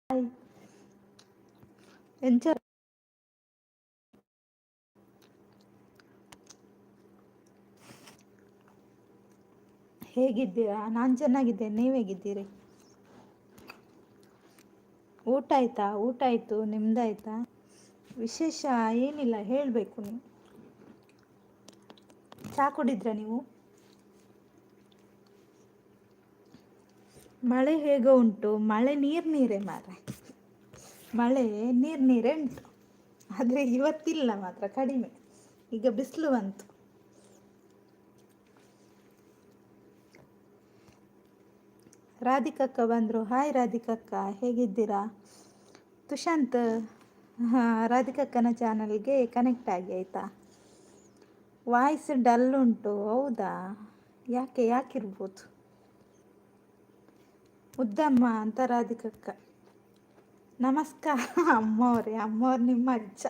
Hi ಎಂಚ ಹೇಗಿದ್ದೀರಾ? ನಾನು ಚೆನ್ನಾಗಿದ್ದೇನೆ, ನೀವು ಹೇಗಿದ್ದೀರಿ? ಊಟ ಆಯ್ತಾ? ಊಟ ಆಯಿತು, ನಿಮ್ದಾಯ್ತಾ? ವಿಶೇಷ ಏನಿಲ್ಲ, ಹೇಳಬೇಕು ನೀವು. ಚಹಾ ಕುಡಿದ್ರಾ ನೀವು? ಮಳೆ ಹೇಗೆ ಉಂಟು? ಮಳೆ ನೀರು ನೀರೇ ಮಾರ್ರೆ. ಮಳೆ ನೀರು ನೀರೇ ಉಂಟು, ಆದರೆ ಇವತ್ತಿಲ್ಲ ಮಾತ್ರ, ಕಡಿಮೆ. ಈಗ ಬಿಸಿಲು ಬಂತು. ರಾಧಿಕಕ್ಕ ಬಂದರು. ಹಾಯ್ ರಾಧಿಕಕ್ಕ, ಹೇಗಿದ್ದೀರಾ? ತುಷಾಂತ್, ಹಾಂ, ರಾಧಿಕಕ್ಕನ ಚಾನಲ್ಗೆ ಕನೆಕ್ಟ್ ಆಗಿ ಆಯಿತಾ? ವಾಯ್ಸ್ ಡಲ್ ಉಂಟು, ಹೌದಾ? ಯಾಕಿರ್ಬೋದು? ಮುದ್ದಮ್ಮ ಅಂತ ರಾಧಿಕಕ್ಕ. ನಮಸ್ಕಾರ ಅಮ್ಮವ್ರು ನಿಮ್ಮ ಅಜ್ಜ.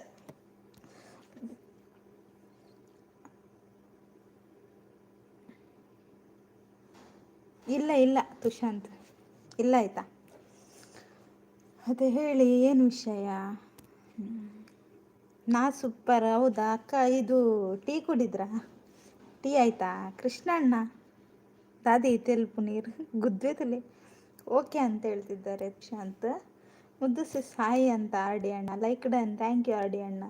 ಇಲ್ಲ ತುಷಾಂತ್, ಇಲ್ಲ ಆಯಿತಾ? ಅದೇ ಹೇಳಿ, ಏನು ವಿಷಯ? ನಾ ಸೂಪರ್. ಹೌದಾ ಅಕ್ಕ, ಇದು ಟೀ ಕುಡಿದ್ರಾ? ಟೀ ಆಯಿತಾ? ಕೃಷ್ಣಣ್ಣ ದಾದಿ ತೆಲುಪು ನೀರು ಗುದ್ವೇತಲೆ ಓಕೆ ಅಂತ ಹೇಳ್ತಿದ್ದಾರೆ ತುಷಾಂತ್. ಮುದ್ದು ಸಾಯಿ ಅಂತ ಆರ್ ಡಿ ಅಣ್ಣ like done, thank you R D ಅಣ್ಣ.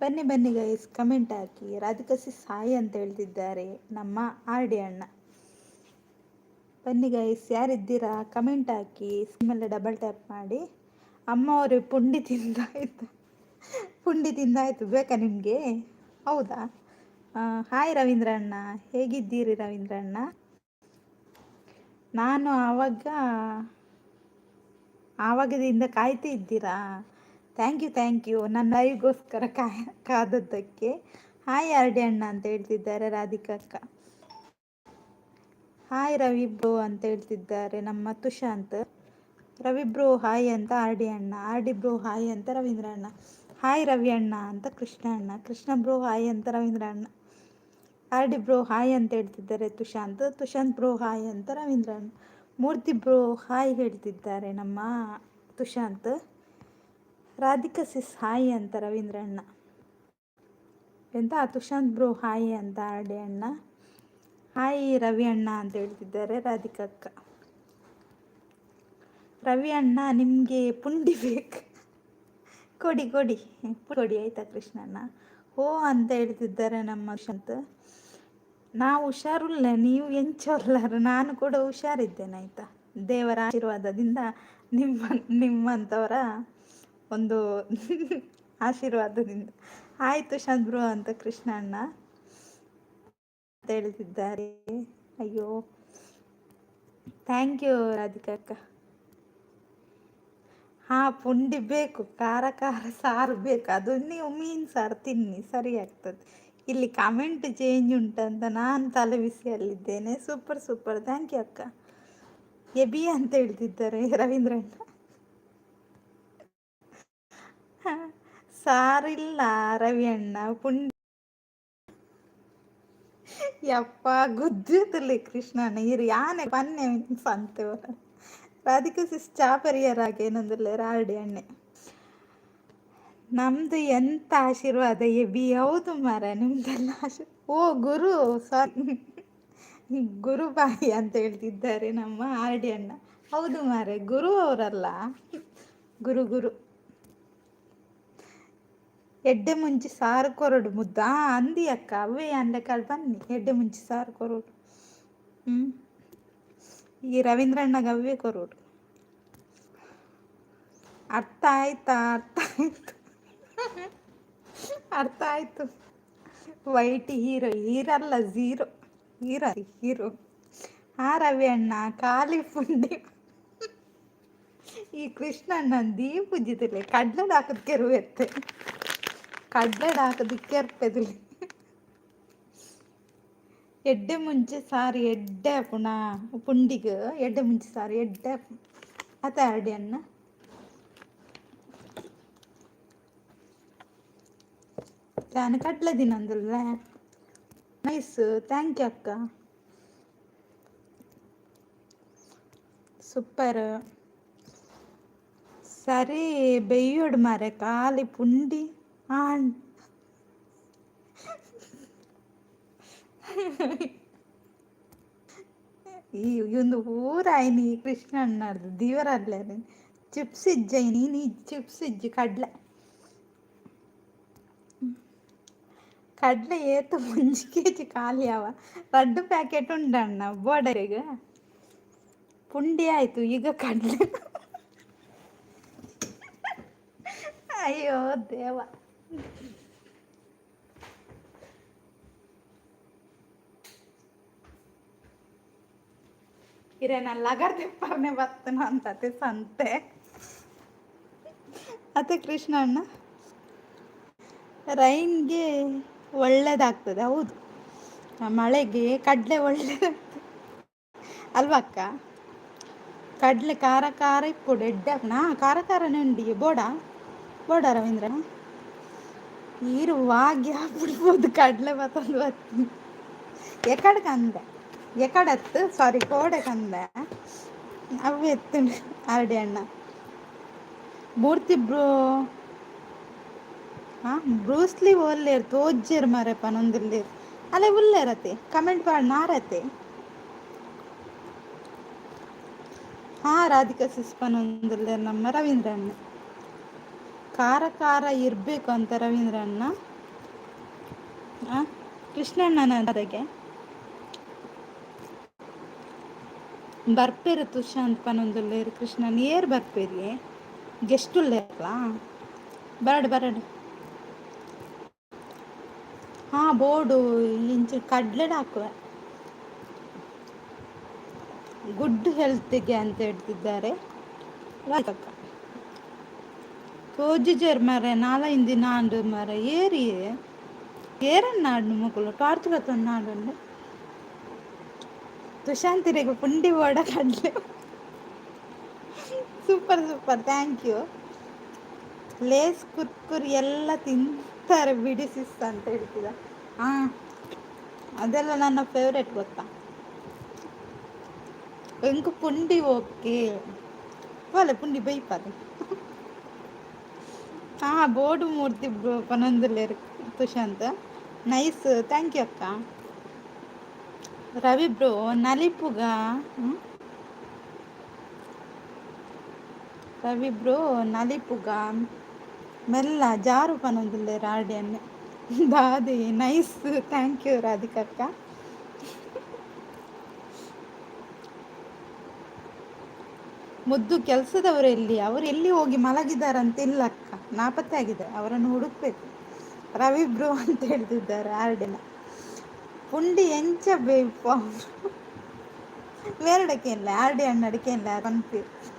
ಬನ್ನಿ ಗೈಸ್, ಕಮೆಂಟ್ ಹಾಕಿ. ರಾಧಿಕಾ ಸಾಯಿ ಅಂತ ಹೇಳ್ತಿದ್ದಾರೆ ನಮ್ಮ ಆರ್ ಡಿ ಅಣ್ಣ. ಬನ್ನಿ ಗೈಸ್, ಯಾರಿದ್ದೀರಾ ಕಮೆಂಟ್ ಹಾಕಿ, ಮೇಲೆ ಡಬಲ್ ಟ್ಯಾಪ್ ಮಾಡಿ. ಅಮ್ಮ ಅವರು ಪುಂಡಿ ತಿಂದಾಯ್ತು ಬೇಕಾ ನಿಮಗೆ? ಹೌದಾ? ಹಾಯ್ ರವೀಂದ್ರ ಅಣ್ಣ, ಹೇಗಿದ್ದೀರಿ ರವೀಂದ್ರ ಅಣ್ಣ? ನಾನು ಆವಾಗದಿಂದ ಕಾಯ್ತಾ ಇದ್ದೀರಾ? ಥ್ಯಾಂಕ್ ಯು ನನ್ನ ಲೈವ್ಗೋಸ್ಕರ ಕಾದದ್ದಕ್ಕೆ. ಹಾಯ್ ಆರ್ ಡಿ ಅಣ್ಣ ಅಂತ ಹೇಳ್ತಿದ್ದಾರೆ ರಾಧಿಕಕ್ಕ. ಹಾಯ್ ರವಿ ಬ್ರೋ ಅಂತ ಹೇಳ್ತಿದ್ದಾರೆ ನಮ್ಮ ತುಷಾಂತ್. ರವಿ ಬ್ರೋ ಹಾಯ್ ಅಂತ ಆರ್ ಡಿ ಅಣ್ಣ, ಆರ್ ಡಿ ಬ್ರೋ ಹಾಯ್ ಅಂತ ರವೀಂದ್ರ ಅಣ್ಣ. ಹಾಯ್ ರವಿ ಅಣ್ಣ ಅಂತ ಕೃಷ್ಣ ಅಣ್ಣ, ಕೃಷ್ಣ ಬ್ರೋ ಹಾಯ್ ಅಂತ ರವೀಂದ್ರ ಅಣ್ಣ. ಆರ್ ಡಿ ಬ್ರೋ ಹಾಯ್ ಅಂತ ಹೇಳ್ತಿದ್ದಾರೆ ತುಷಾಂತ್, ತುಷಾಂತ್ ಬ್ರೋ ಹಾಯ್ ಅಂತ ರವೀಂದ್ರ ಅಣ್ಣ. ಮೂರ್ತಿ ಬ್ರೋ ಹಾಯ್ ಹೇಳ್ತಿದ್ದಾರೆ ನಮ್ಮ ತುಷಾಂತ್. ರಾಧಿಕಾ ಸಿಸ್ ಹಾಯ್ ಅಂತ ರವೀಂದ್ರ ಅಣ್ಣ. ಎಂತ ತುಷಾಂತ್ ಬ್ರೋ ಹಾಯ್ ಅಂತ ಆರ್ ಡಿ ಅಣ್ಣ. ಹಾಯ್ ರವಿ ಅಣ್ಣ ಅಂತ ಹೇಳ್ತಿದ್ದಾರೆ ರಾಧಿಕಕ್ಕ. ರವಿ ಅಣ್ಣ ನಿಮಗೆ ಪುಂಡಿ ಬೇಕು? ಕೊಡಿ ಆಯ್ತಾ ಕೃಷ್ಣಣ್ಣ. ಹೋ ಅಂತ ಹೇಳ್ತಿದ್ದಾರೆ ನಮ್ಮ ತುಷಾಂತ್. ನಾವು ಹುಷಾರಿಲ್ಲ, ನೀವು ಎಂಚೋಲ್ಲರು, ನಾನು ಕೂಡ ಹುಷಾರಿದ್ದೇನೆ ಆಯಿತಾ, ದೇವರ ಆಶೀರ್ವಾದದಿಂದ. ನಿಮ್ಮಂಥವರ ಒಂದು ಆಶೀರ್ವಾದದಿಂದ. ಆಯಿತು ಚಂದ್ರು ಅಂತ ಕೃಷ್ಣ ಅಣ್ಣ ಅಂತ ಹೇಳ್ತಿದ್ದಾರೆ. ಅಯ್ಯೋ ಥ್ಯಾಂಕ್ ಯು ರಾಧಿಕಕ್ಕ. ಹಾಂ, ಪುಂಡಿ ಬೇಕು, ಖಾರ ಸಾರು ಬೇಕು. ಅದು ನೀವು ಮೀನು ಸಾರು ತಿನ್ನಿ, ಸರಿ ಆಗ್ತದೆ. ಇಲ್ಲಿ ಕಮೆಂಟ್ ಚೇಂಜ್ ಉಂಟಂತ ನಾನು ತಲೆ ಬಿಸಿಯಲ್ಲಿದ್ದೇನೆ. ಸೂಪರ್ ಥ್ಯಾಂಕ್ ಯು ಅಕ್ಕ. ಎಬಿ ಅಂತ ಹೇಳ್ತಿದ್ದಾರೆ ರವೀಂದ್ರಣ್ಣ. ಸಾರಿಲ್ಲ ರವಿ ಅಣ್ಣ, ಪುಂಡಿ. ಯಪ್ಪ ಗುದ್ದುತ್ತಲ್ಲಿ ಕೃಷ್ಣಣ್ಣ ಇರು ಯಾನೆ ಪನ್ನೆ ಸಂತೇವರ ರಾಧಿಕಾ ಸಿಸ್ ಚಾಪರಿಯರಾಗೆ ಏನಂದ್ರೆ ರಾಡಿ ಅಣ್ಣೆ. ನಮ್ದು ಎಂತ ಆಶೀರ್ವಾದ ಎಬಿ. ಹೌದು ಮಾರ, ನಿಮ್ದೆಲ್ಲ ಓ ಗುರು, ಸಾರಿ ಗುರುಬಾಯಿ ಅಂತ ಹೇಳ್ತಿದ್ದಾರೆ ನಮ್ಮ ಆರ್ ಡಿ ಅಣ್ಣ. ಹೌದು ಮಾರೆ, ಗುರು ಅವರಲ್ಲ, ಗುರು. ಎಡ್ಡೆ ಮುಂಚಿ ಸಾರು ಕೊರಡು ಮುದ್ದ ಅಂದಿ ಅಕ್ಕ. ಅವೇ ಅಂಡಕಾಳು ಬನ್ನಿ, ಎಡ್ಡೆ ಮುಂಚಿ ಸಾರು ಕೊರಡು. ಈ ರವೀಂದ್ರಣ್ಣಗೆ ಅವೇ ಕೊರಡು. ಅರ್ಥ ಆಯ್ತು. ವೈಟ್ ಹೀರಲ್ಲ ಝೀರೋ, ಹೀರೋ. ರವಿ ಅಣ್ಣ ಖಾಲಿ ಪುಂಡಿ. ಈ ಕೃಷ್ಣಣ್ಣ ದೀಪುಜಿದಿಲ್ಲ, ಕಡ್ಲೆಡ್ ಹಾಕದ್ ಕೆರುವು ಎತ್ತೆ, ಕಡ್ಲೆಡ್ ಹಾಕದಕ್ಕೆ ಎರ್ಪೆದಿಲ್ಲ. ಎಡ್ಡೆ ಮುಂಚೆ ಸಾರು ಎಡ್ಡೆ ಪುನಃ ಪುಂಡಿಗೆ ಎಡ್ಡೆ ಮುಂಚೆ ಸಾರು ಎಡ್ಡೆ ಅತ ಆಡಿ ಅಣ್ಣ. ನಾನು ಕಡ್ಲೆ ದಿನ ಅಂದಲ್ಲ. ನೈಸ್, ಥ್ಯಾಂಕ್ ಯು ಅಕ್ಕ. ಸೂಪರ್ ಸರಿ ಬೆಯ್ಯೋಡು ಮಾರೆ ಖಾಲಿ ಪುಂಡಿ ಆ ಈ ಒಂದು ಊರಾಯ್ನಿ ಕೃಷ್ಣಣ್ಣದು ದಿವರಲ್ಲೇ ಚಿಪ್ಸ್ ಇಜ್ಜೈನಿ ನೀ ಚಿಪ್ಸ್ ಇಜ್ಜಿ ಕಡ್ಲೆ ಏತು ಮುಂಜಿ ಕೆಜಿ ಖಾಲಿ ಅವ 2 ಪ್ಯಾಕೆಟ್ ಉಂಡಣ್ಣ ಬೋರ್ಡರಿಗೆ ಪುಂಡಿ ಆಯ್ತು ಈಗ ಕಡ್ಲೆ ಅಯ್ಯೋ ದೇವ ಇರೇನ ಲಗರ್ ತಿಪ್ಪರ್ನೆ ಬರ್ತನ ಅಂತತೆ ಸಂತೆ ಅತ್ತೆ ಕೃಷ್ಣಣ್ಣ ರೈನ್ಗೆ ಒಳ್ಳೇದಾಗ್ತದೆ ಹೌದು ಮಳೆಗೆ ಕಡಲೆ ಒಳ್ಳೇದಾಗ್ತದೆ ಅಲ್ವಾ ಅಕ್ಕ ಕಡಲೆ ಖಾರ ಖಾರ ಇಪ್ಪುಡು ಎಡ್ಡಪ್ನ ಖಾರ ಖಾರನೇ ಉಂಡಿ ಬೋಡ ರವೀಂದ್ರ ಈರು ವಾಗಿ ಹಾಕ್ಬಿಡ್ಬೋದು ಕಡಲೆ ಬತ್ತೊಂದು ಬರ್ತೀನಿ ಎಕಡೆ ಕಂದೆ ಎಕಡತ್ತು ಸಾರಿ ಕೋಡೆ ಕಂದೆ ಅವು ಎತ್ತು ಆರ್ಡಿ ಅಣ್ಣ ಮೂರ್ತಿ ಬ್ರೂಸ್ಲಿ ಒಲ್ಲೇರು ತೋಜ್ಜೇರು ಮಾರಪ್ಪ ನೊಂದಿರ್ಲೇರು ಅಲ್ಲೇ ಉಲ್ಲೇರತ್ತೆ ಕಮೆಂಟ್ ಮಾಡಿ ನಾರತ್ತೆ ರಾಧಿಕಾ ಸಿಸ್ಪನೊಂದಿಲ್ಲೇರು ನಮ್ಮ ರವೀಂದ್ರ ಅಣ್ಣ ಖಾರ ಖಾರ ಇರಬೇಕು ಅಂತ ರವೀಂದ್ರ ಅಣ್ಣ ಕೃಷ್ಣಣ್ಣನ ಅದಕ್ಕೆ ಬರ್ಪೇರು ತುಷಾಂತ್ ಪನೊಂದುಲ್ಲೇರು ಕೃಷ್ಣನ್ ಏರ್ ಬರ್ಪೇರಿ ಗೆಸ್ಟ್ ಉಳ್ಳೇರ್ಲಾ ಬರಡು ಬೋರ್ಡು ಇಂಚು ಕಡ್ಲೆಡ್ ಹಾಕುವೆ ಗುಡ್ ಹೆಲ್ತ್ಗೆ ಅಂತ ಹೇಳ್ತಿದ್ದಾರೆ ತೋಜಿಜರ್ ಮರ ನಾಲ ಇಂದಿ ನಾಂಡು ಮರ ಏರನ್ನಾಡು ಮಕ್ಕಳು ಟಾರ್ಚ್ ನಾಡು ತುಷಾಂತಿರಿಗೆ ಪುಂಡಿ ಬೋಡ ಕಡ್ಲೆ super thank you Lay's Kurkure ಎಲ್ಲ ತಿಂತಾರೆ ಬಿಡಿಸಿಸ್ ಅಂತ ಹೇಳ್ತಿದ್ದ ಅದೆಲ್ಲ ನನ್ನ ಫೇವ್ರೇಟ್ ಗೊತ್ತಾ ಎಂಕು ಪುಂಡಿ ಓಕೆ ಒಲೆ ಪುಂಡಿ ಬೈಪಾದ ಬೋರ್ಡು ಮೂರ್ತಿ ಪನೊಂದುಲ್ಲೇರು ತುಷಾಂತ್ ನೈಸ್ ಥ್ಯಾಂಕ್ ಯು ಅಕ್ಕ ರವಿ ಬ್ರೋ ನಲಿಪುಗ ರವಿ ಬ್ರೋ ನಲಿಪುಗ ಮೆಲ್ಲ ಜಾರು ಪನೊಂದುಲ್ಲೇರು ಆರ್ಡಿಯನ್ನೇ ದಾದಿ ನೈಸ್ ಥ್ಯಾಂಕ್ ಯು ರಾಧಿಕಕ್ಕ ಮುದ್ದು ಕೆಲಸದವರು ಅವರು ಎಲ್ಲಿ ಹೋಗಿ ಮಲಗಿದಾರಂತಿಲ್ಲ ಅಕ್ಕ ನಾಪತ್ತೆ ಆಗಿದೆ ಅವರನ್ನು ಹುಡುಕ್ಬೇಕು ರವಿ ಬ್ರೋ ಅಂತ ಹೇಳ್ತಿದ್ದಾರೆ ಆರ್ಡಿನ ಪುಂಡಿ ಎಂಚ ಬೇಕು ಬೇರೆಡಕ್ಕೆ ಇಲ್ಲ ಆರ್ಡಿ ಅಣ್ಣಡಿಕೆ ಇಲ್ಲ ಕನ್ಫ್ಯೂಸ್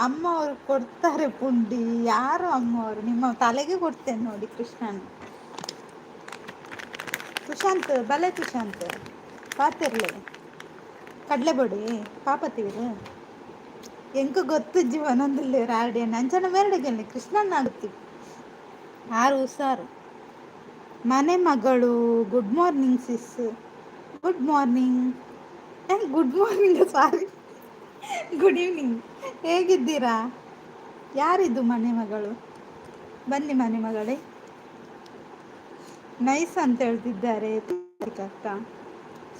ಅಮ್ಮ ಅವರು ಕೊಡ್ತಾರೆ ಪುಂಡಿ ಯಾರು ಅಮ್ಮ ಅವರು ನಿಮ್ಮ ತಲೆಗೆ ಕೊಡ್ತೇನೆ ನೋಡಿ ಕೃಷ್ಣನ್ ತುಷಾಂತ್ ಬಲೆ ತುಷಾಂತ್ ಪಾತಿರ್ಲಿ ಕಡಲೆ ಬೊಡಿ ಪಾಪತಿವಿರು ಎಂಕು ಗೊತ್ತು ಜೀವನೊಂದಿಲ್ಲ ಆರ್ಡಿ ಅಣ್ಣ ಅಂಚನ ಮೇರಡಿಗೆ ಕೃಷ್ಣಣ್ಣ ಆಡುತ್ತೀವಿ ಹುಷಾರು ಮನೆ ಮಗಳು good morning sis good morning sorry good evening ಹೇಗಿದ್ದೀರಾ ಯಾರಿದ್ದು ಮನೆ ಮಗಳು ಬನ್ನಿ ಮನೆ ಮಗಳೇ ನೈಸ್ ಅಂತ ಹೇಳ್ತಿದ್ದಾರೆ ಅಕ್ಕ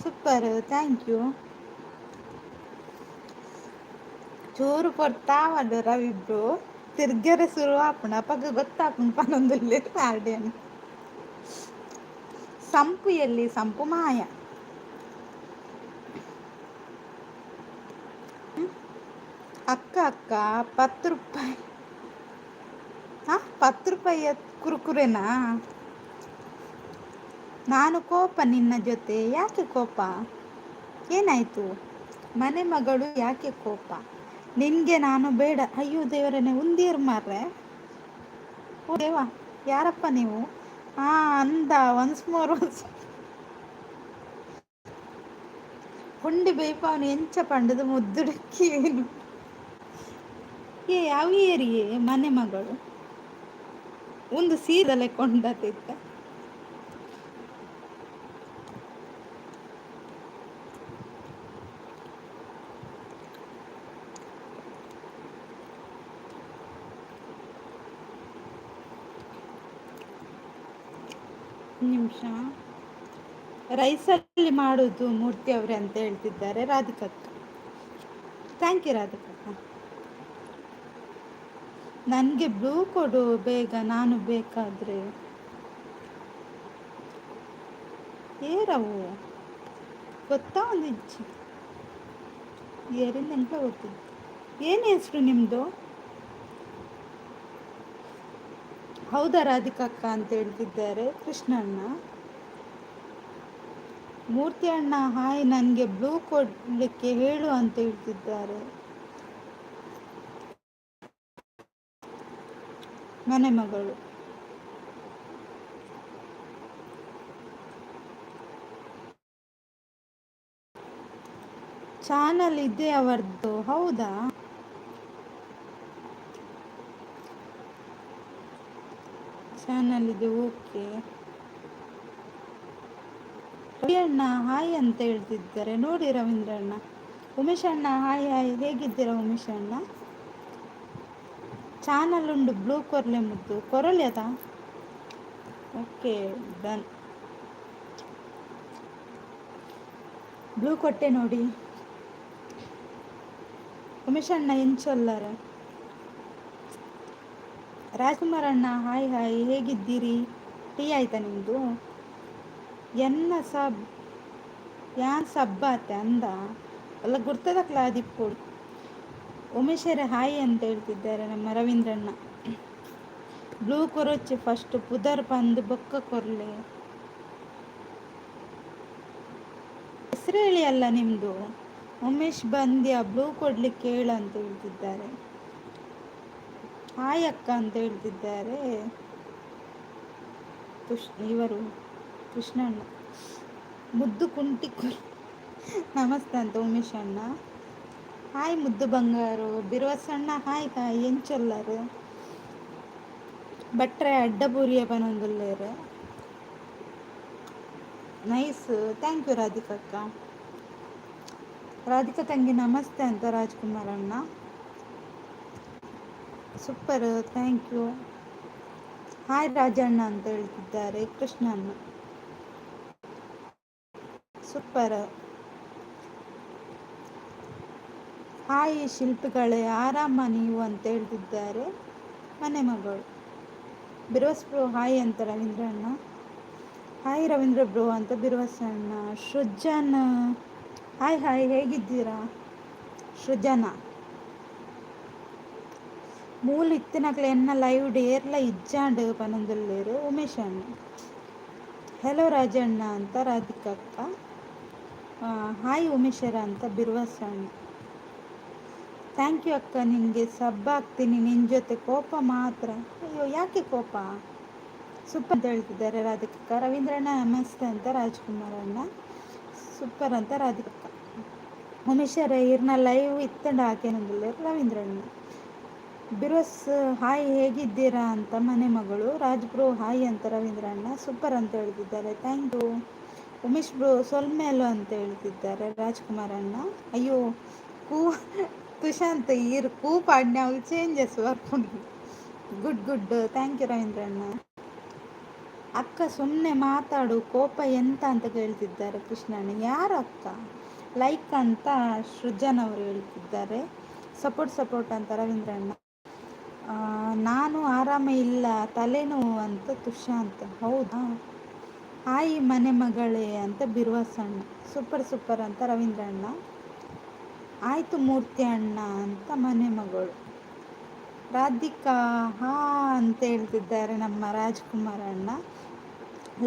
ಸೂಪರ್ ಥ್ಯಾಂಕ್ ಯು ಚೂರು ಕೊಡ್ತಾವಲ್ಲ ರವಿಬ್ರು ತಿರ್ಗರೆ ಶುರು ಆಪಣ ಪಕ್ಕ ಗೊತ್ತಾಪಣ ಪನೊಂದುಲ್ಲೆ ಆರ್ಡಿಯನ್ ಸಂಪು ಎಲ್ಲಿ ಸಂಪು ಮಾಯ ಅಕ್ಕ 10 ರೂಪಾಯಿ 10 ರೂಪಾಯಿಯ ಕುರುಕುರೆನಾ ನಾನು ಕೋಪ ನಿನ್ನ ಜೊತೆ ಯಾಕೆ ಕೋಪ ಏನಾಯ್ತು ಮನೆ ಮಗಳು ಯಾಕೆ ಕೋಪ ನಿನ್ಗೆ ನಾನು ಬೇಡ ಅಯ್ಯೋ ದೇವರನ್ನೇ ಉಂದಿಯರು ಮಾರ್ರೆ ಓ ದೇವ ಯಾರಪ್ಪ ನೀವು ಅಂದ ಒನ್ಸ್ ಮೋರ್ ಪುಂಡಿ ಬೈಪವನು ಎಂಚ ಪಂಡದು ಮುದ್ದುಡಕ್ಕಿ ಏನು ಯಾವ ಏರಿಯೇ ಮನೆ ಮಗಳು ಒಂದು ಸೀದಲೆ ಕೊಂಡತಿತ್ತ ನಿಮಿಷ. ರೈಸಲ್ಲಿ ಮಾಡೋದು ಮೂರ್ತಿ ಅವರೇ ಅಂತ ಹೇಳ್ತಿದ್ದಾರೆ ರಾಧಿಕಕ್ಕ. Thank you ರಾಧಿಕಕ್ಕ. ನನಗೆ ಬ್ಲೂ ಕೊಡು ಬೇಗ, ನಾನು ಬೇಕಾದರೆ. ಏರವು ಗೊತ್ತಾ ಒಂದು ಇಂಚು ಏರಿಂದ ಎಂತ ಗೊತ್ತಿದ್ದು. ಏನು ಹೆಸರು ನಿಮ್ಮದು? ಹೌದಾ ರಾಧಿಕಕ್ಕ ಅಂತ ಹೇಳ್ತಿದ್ದಾರೆ ಕೃಷ್ಣಣ್ಣ. ಮೂರ್ತಿ ಅಣ್ಣ ಹಾಯ್, ನನಗೆ ಬ್ಲೂ ಕೊಡಲಿಕ್ಕೆ ಹೇಳು ಅಂತ ಹೇಳ್ತಿದ್ದಾರೆ ಮನೆ ಮಗಳು. ಚಾನಲ್ ಇದೆ ಅವರದ್ದು. ಹೌದಾ? ಚಾನಲ್ ಇದೆ, ಓಕೆ. ರವಿ ಅಣ್ಣ ಹಾಯ್ ಅಂತ ಹೇಳ್ತಿದ್ದಾರೆ ನೋಡಿ ರವೀಂದ್ರ ಅಣ್ಣ. ಉಮೇಶ್ ಅಣ್ಣ ಹಾಯ್ ಹಾಯ್, ಹೇಗಿದ್ದೀರಾ ಉಮೇಶ್ ಅಣ್ಣ? ಚಾನಲ್ ಉಂಡು ಬ್ಲೂ ಕೊರಲೆ ಮುದ್ದು ಕೊರಲೆ ಅದಾ? Okay done. ಬ್ಲೂ ಕೊಟ್ಟೆ ನೋಡಿ ಉಮೇಶ್ ಅಣ್ಣ ಎಂಚೊಲ್ಲಾರ. ರಾಜ್ಕುಮಾರ್ ಅಣ್ಣ ಹಾಯ್ ಹಾಯ್, ಹೇಗಿದ್ದೀರಿ? ಟೀ ಆಯ್ತಾ ನಿಮ್ಮದು? ಎನ್ನ ಸಬ್ ಯಾನ್ ಸಬ್ಬಾತೆ ಅಂದ ಅಲ್ಲ ಗುರ್ತದಕ್ಲ ದಿಪ್ಪೋಡು. ಉಮೇಶರೇ ಹಾಯ್ ಅಂತ ಹೇಳ್ತಿದ್ದಾರೆ ನಮ್ಮ ರವೀಂದ್ರಣ್ಣ. ಬ್ಲೂ ಕೊರೊಚ್ಚಿ ಫಸ್ಟ್ ಪುದರ್ ಬಂದು ಬೊಕ್ಕ ಕೊರ್ಲೆ. ಹೆಸರು ಹೇಳಿ ಅಲ್ಲ ನಿಮ್ಮದು. ಉಮೇಶ್ ಬಂದ್ಯಾ ಬ್ಲೂ ಕೊಡ್ಲಿಕ್ಕೆ ಹೇಳು ಅಂತ ಹೇಳ್ತಿದ್ದಾರೆ. ಹಾಯ್ ಅಕ್ಕ ಅಂತ ಹೇಳ್ತಿದ್ದಾರೆ ಇವರು ಕೃಷ್ಣಣ್ಣ. ಮುದ್ದು ಕುಂಟಿ ನಮಸ್ತೆ ಅಂತ ಉಮೇಶ್ ಅಣ್ಣ. ಹಾಯ್ ಮುದ್ದು ಬಂಗಾರು. ಬಿರುವಸಣ್ಣ ಹಾಯ್ ಹಾಯ್, ಎಂಚೊಲ್ಲರು ಬಟ್ರೆ ಅಡ್ಡಬೂರಿಯ ಪನೊಂದುಲ್ಲೇರು. ನೈಸ್, ಥ್ಯಾಂಕ್ ಯು ರಾಧಿಕಕ್ಕ. ರಾಧಿಕಾ ತಂಗಿ ನಮಸ್ತೆ ಅಂತ ರಾಜ್ಕುಮಾರ್ ಅಣ್ಣ. Super, thank you. Hi Rajanna ಅಂತ ಹೇಳ್ತಿದ್ದಾರೆ ಕೃಷ್ಣಣ್ಣ. ಸೂಪರ್. ಹಾಯ್ ಶಿಲ್ಪಿಗಳೇ, ಆರಾಮ ನೀವು ಅಂತ ಹೇಳ್ತಿದ್ದಾರೆ ಮನೆ ಮಗಳು. ಬಿರುವಸ್ ಬ್ರೋ ಹಾಯ್ ಅಂತ ರವೀಂದ್ರ ಅಣ್ಣ. ಹಾಯ್ ರವೀಂದ್ರ ಬ್ರೋ ಅಂತ ಬಿರುವಸಣ್ಣ. ಸೃಜನ್ ಹಾಯ್ ಹಾಯ್, ಹೇಗಿದ್ದೀರಾ ಸೃಜನ? ಮೂಲ ಇತ್ತಿನಕ್ಲೆ ಎನ್ನ ಲೈವ್ ಡೇರ್ಲ ಇಜ್ಜಾಂಡ್ ಪನಂದುಲ್ಲೇರು ಉಮೇಶ್ ಅಣ್ಣ. ಹೆಲೋ ರಾಜಣ್ಣ ಅಂತ ರಾಧಿಕಕ್ಕ. ಹಾಯ್ ಉಮೇಶರ ಅಂತ ಬಿರುವಸಣ್ಣ. ಥ್ಯಾಂಕ್ ಯು ಅಕ್ಕ, ನಿನಗೆ ಸಬ್ಬಾಗ್ತೀನಿ ನಿನ್ನ ಜೊತೆ ಕೋಪ ಮಾತ್ರ. ಅಯ್ಯೋ ಯಾಕೆ ಕೋಪ? ಸೂಪರ್ ಅಂತ ಹೇಳ್ತಿದ್ದಾರೆ ರಾಧಿಕಕ್ಕ. ರವೀಂದ್ರಣ್ಣ ನಮಸ್ತೆ ಅಂತ ರಾಜ್ಕುಮಾರ್ ಅಣ್ಣ. ಸೂಪರ್ ಅಂತ ರಾಧಿಕಕ್ಕ. ಉಮೇಶರ ಇರ್ನ ಲೈವ್ ಇತ್ತಂಡು ಹಾಕೇನಂದಿಲ್ಲ ರವೀಂದ್ರಣ್ಣ. ಬಿರುಸ್ ಹಾಯ್ ಹೇಗಿದ್ದೀರಾ ಅಂತ ಮನೆ ಮಗಳು. ರಾಜ್ ಬ್ರೋ ಹಾಯ್ ಅಂತ ರವೀಂದ್ರಣ್ಣ. ಸೂಪರ್ ಅಂತ ಹೇಳ್ತಿದ್ದಾರೆ, ಥ್ಯಾಂಕ್ ಯು. ಉಮೇಶ್ ಬ್ರೋ ಸೊಲ್ಮೇಲು ಅಂತ ಹೇಳ್ತಿದ್ದಾರೆ ರಾಜ್ಕುಮಾರ್ ಅಣ್ಣ. ಅಯ್ಯೋ ಕೂ ತುಷಾಂತ್ ಈರು ಕೂ ಪಾಡ್ನ ಅವ್ರು ಚೇಂಜಸ್ ಬರ್ಕೊಂಡು. ಗುಡ್ ಗುಡ್, ಥ್ಯಾಂಕ್ ಯು ರವೀಂದ್ರಣ್ಣ. ಅಕ್ಕ ಸುಮ್ಮನೆ ಮಾತಾಡು, ಕೋಪ ಎಂತ ಅಂತ ಕೇಳ್ತಿದ್ದಾರೆ ಕೃಷ್ಣಣ್ಣ. ಯಾರು ಅಕ್ಕ? ಲೈಕ್ ಅಂತ ಸೃಜನ್ ಅವರು ಹೇಳ್ತಿದ್ದಾರೆ. ಸಪೋರ್ಟ್ ಅಂತ ರವೀಂದ್ರಣ್ಣ. ನಾನು ಆರಾಮ ಇಲ್ಲ, ತಲೆನೋವು ಅಂತ ತುಷಾಂತ್. ಹೌದಾ? ಹಾಯ್ ಮನೆ ಮಗಳೇ ಅಂತ ಬಿರುವಸಣ್ಣ. ಸೂಪರ್ ಅಂತ ರವೀಂದ್ರಣ್ಣ. ಆಯಿತು ಮೂರ್ತಿ ಅಣ್ಣ ಅಂತ ಮನೆ ಮಗಳು. ರಾಧಿಕಾ ಹಾ ಅಂತ ಹೇಳ್ತಿದ್ದಾರೆ ನಮ್ಮ ರಾಜ್ಕುಮಾರ್ ಅಣ್ಣ.